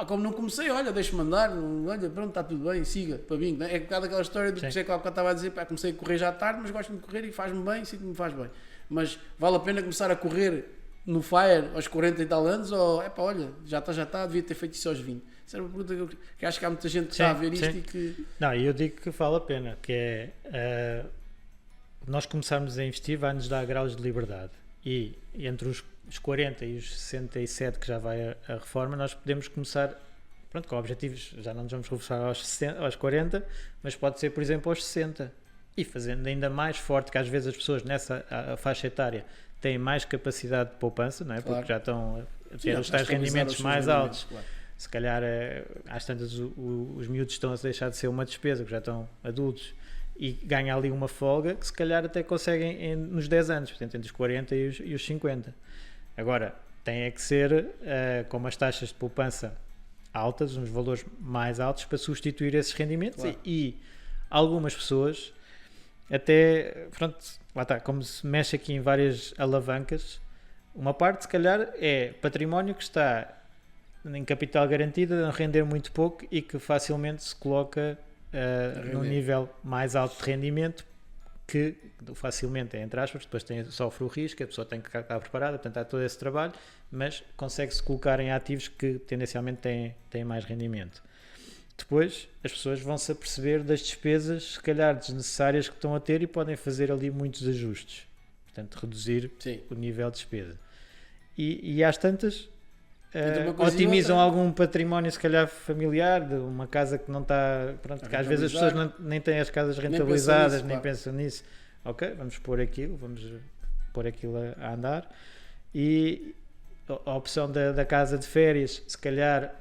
Como não comecei, olha, deixa-me andar, olha, pronto, está tudo bem, siga, para mim, não é? É cada aquela história do que eu estava a dizer, comecei a correr já tarde, mas gosto de correr e faz-me bem, sinto que me faz bem. Mas vale a pena começar a correr no FIRE aos 40 e tal anos, ou, olha, já está, devia ter feito isso aos 20. Isso era uma pergunta que acho que há muita gente que está a ver isto e que... Não, eu digo que vale a pena, que é... nós começarmos a investir vai-nos dar graus de liberdade. E entre os 40 e os 67 que já vai a reforma, nós podemos começar, pronto, com objetivos, já não nos vamos reforçar aos 40, mas pode ser, por exemplo, aos 60. E fazendo ainda mais forte, que às vezes as pessoas nessa faixa etária têm mais capacidade de poupança, não é? Porque já estão a ter os tais rendimentos mais altos. Claro. Se calhar, às tantas, os miúdos estão a deixar de ser uma despesa, que já estão adultos, e ganha ali uma folga que se calhar até conseguem nos 10 anos, portanto, entre os 40 e os 50. Agora, tem que ser com umas taxas de poupança altas, uns valores mais altos para substituir esses rendimentos. Claro. E algumas pessoas até, pronto, lá está, como se mexe aqui em várias alavancas, uma parte se calhar é património que está em capital garantido a render muito pouco e que facilmente se coloca num nível mais alto de rendimento, que facilmente é entre aspas, depois sofre o risco, a pessoa tem que estar preparada, portanto há todo esse trabalho, mas consegue-se colocar em ativos que tendencialmente têm mais rendimento. Depois as pessoas vão-se aperceber das despesas se calhar desnecessárias que estão a ter e podem fazer ali muitos ajustes, portanto reduzir o nível de despesa. E às tantas otimizam algum património se calhar familiar, de uma casa que não está, pronto, que às vezes as pessoas nem têm as casas rentabilizadas, nem pensam nisso. Ok, vamos pôr aquilo a andar. E a opção da casa de férias, se calhar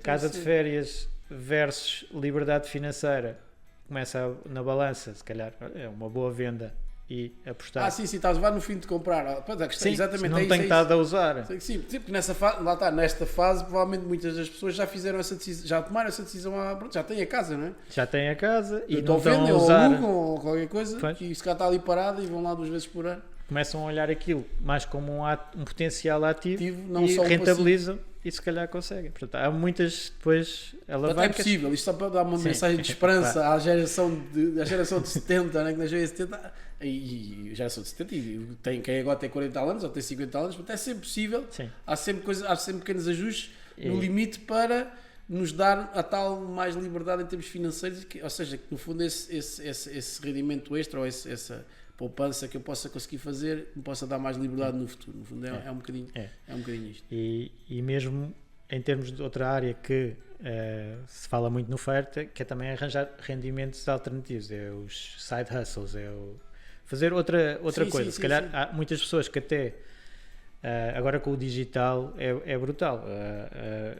casa de férias versus liberdade financeira, começa na balança, se calhar é uma boa venda e apostar. Sim, estás a levar no fim de comprar. Sim, exatamente, não tem estado a usar. Sim, porque nesta fase, provavelmente muitas das pessoas já fizeram essa decisão, já tomaram essa decisão, já têm a casa, não é? Já têm a casa e não estão a usar. Ou alugam ou qualquer coisa, e se cá está ali parada e vão lá 2 vezes por ano. Começam a olhar aquilo mais como um potencial ativo não e só rentabilizam e se calhar conseguem. Portanto, há muitas depois alavancas. É possível, isto só para dar uma mensagem de esperança à geração de 70, né, que nasceu em 70 e a geração de 70 e quem agora tem 40 anos ou tem 50 anos, portanto é sempre possível. Sim. Há sempre pequenos ajustes no limite para nos dar a tal mais liberdade em termos financeiros, ou seja, que no fundo esse rendimento extra ou essa poupança que eu possa conseguir fazer me possa dar mais liberdade no futuro. No fundo é um bocadinho isto. E mesmo em termos de outra área que se fala muito no FIRE, que é também arranjar rendimentos alternativos, é os side hustles, fazer outra coisa. Se calhar há muitas pessoas que até agora com o digital é brutal.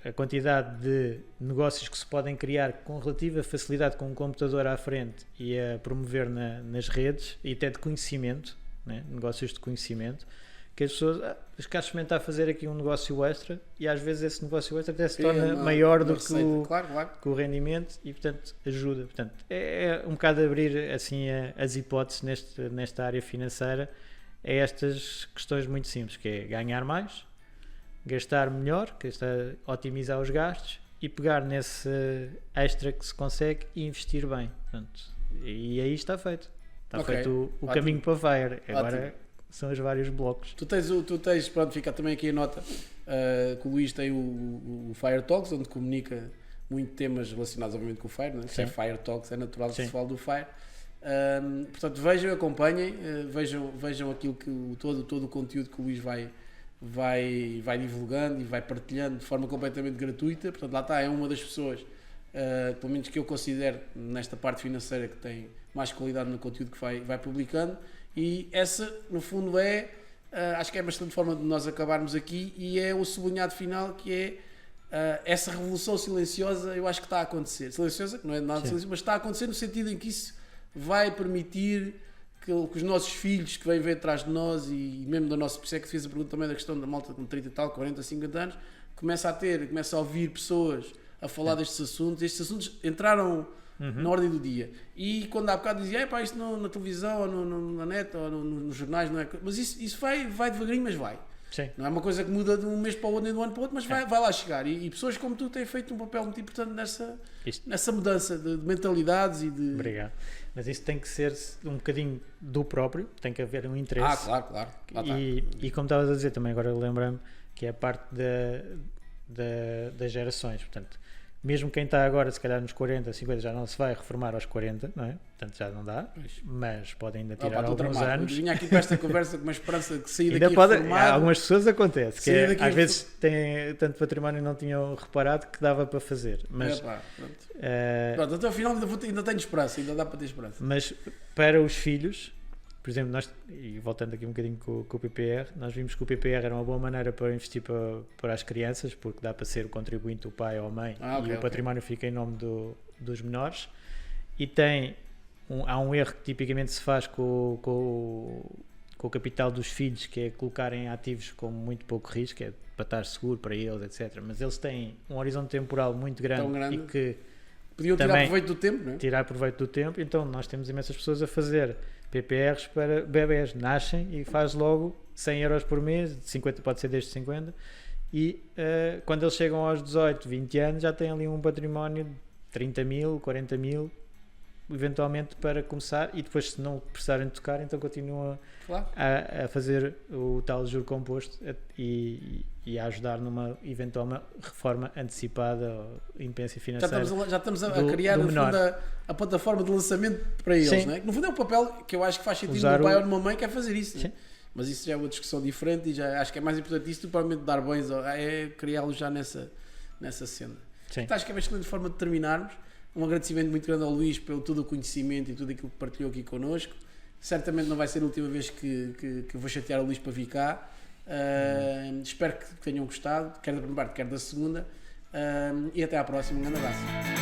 A quantidade de negócios que se podem criar com relativa facilidade com um computador à frente e a promover nas redes e até de conhecimento, né? Negócios de conhecimento, que as pessoas querem experimentar fazer aqui um negócio extra e às vezes esse negócio extra até se torna maior do que o rendimento e portanto ajuda. Portanto, é um bocado abrir assim as hipóteses nesta área financeira a estas questões muito simples, que é ganhar mais, gastar melhor, que é otimizar os gastos e pegar nesse extra que se consegue e investir bem. Portanto, e aí está feito. Está feito o caminho para Fire. Agora Ótimo. são os vários blocos. Tu tens, pronto, fica também aqui a nota, que o Luís tem o Fire Talks, onde comunica muito temas relacionados obviamente com o Fire, né? Se é Fire Talks, é natural que se fale do Fire. Portanto, vejam, acompanhem, vejam aquilo que todo o conteúdo que o Luís vai divulgando e vai partilhando de forma completamente gratuita. Portanto, lá está, é uma das pessoas, pelo menos que eu considero nesta parte financeira, que tem mais qualidade no conteúdo que vai publicando, e essa no fundo acho que é bastante forma de nós acabarmos aqui, e é o sublinhado final, que é essa revolução silenciosa. Eu acho que está a acontecer, silenciosa, que não é nada silencioso, mas está a acontecer no sentido em que isso vai permitir que os nossos filhos que vêm ver atrás de nós, e mesmo da nossa, por isso é que fiz a pergunta também da questão da malta com 30 e tal, 40, 50 anos, começa a ouvir pessoas a falar destes assuntos. Estes assuntos entraram na ordem do dia, e quando há bocado dizia, isto na televisão, ou na net, ou nos jornais, não é? Mas isso vai devagarinho, mas vai. Sim. Não é uma coisa que muda de um mês para o outro, nem de um ano para o outro, mas vai lá chegar. E pessoas como tu têm feito um papel muito importante nessa mudança de mentalidades e de... Obrigado. Mas isso tem que ser um bocadinho do próprio, tem que haver um interesse. Claro. E como estavas a dizer também, agora lembra-me que é a parte das gerações. Portanto, mesmo quem está agora, se calhar nos 40, 50, já não se vai reformar aos 40, não é? Portanto, já não dá, mas pode ainda tirar alguns anos. Eu vinha aqui para esta conversa com uma esperança de sair daqui reformado. Algumas pessoas acontece, que às vezes têm tanto património e não tinham reparado que dava para fazer. Mas, pronto, até ao final ainda tenho esperança, ainda dá para ter esperança. Mas para os filhos, por exemplo, nós, e voltando aqui um bocadinho com o PPR, nós vimos que o PPR era uma boa maneira para investir para as crianças, porque dá para ser o contribuinte, o pai ou a mãe, e o património fica em nome dos menores. E há um erro que tipicamente se faz com o capital dos filhos, que é colocarem ativos com muito pouco risco, é para estar seguro para eles, etc. Mas eles têm um horizonte temporal muito grande. E que podiam tirar proveito do tempo, não é? Tirar proveito do tempo. Então nós temos imensas pessoas a fazer PPRs para bebés, nascem e faz logo 100 euros por mês, 50, pode ser desde 50, e quando eles chegam aos 18, 20 anos já têm ali um património de 30 mil, 40 mil, eventualmente, para começar, e depois, se não precisarem de tocar, então continuam a fazer o tal juro composto e a ajudar numa eventual reforma antecipada ou independência financeira. Já estamos a criar, no fundo, a plataforma de lançamento para eles, não é? No fundo é um papel que eu acho que faz sentido no pai ou numa mãe que é fazer isso, não é? Mas isso já é uma discussão diferente, e já acho que é mais importante isso do que provavelmente dar bens, é criá-los já nessa cena. Então, acho que é uma excelente forma de terminarmos. Um agradecimento muito grande ao Luís pelo todo o conhecimento e tudo aquilo que partilhou aqui connosco. Certamente não vai ser a última vez que vou chatear o Luís para vir cá. Espero que tenham gostado, quer da primeira parte, quer da segunda. E até à próxima. Um grande abraço.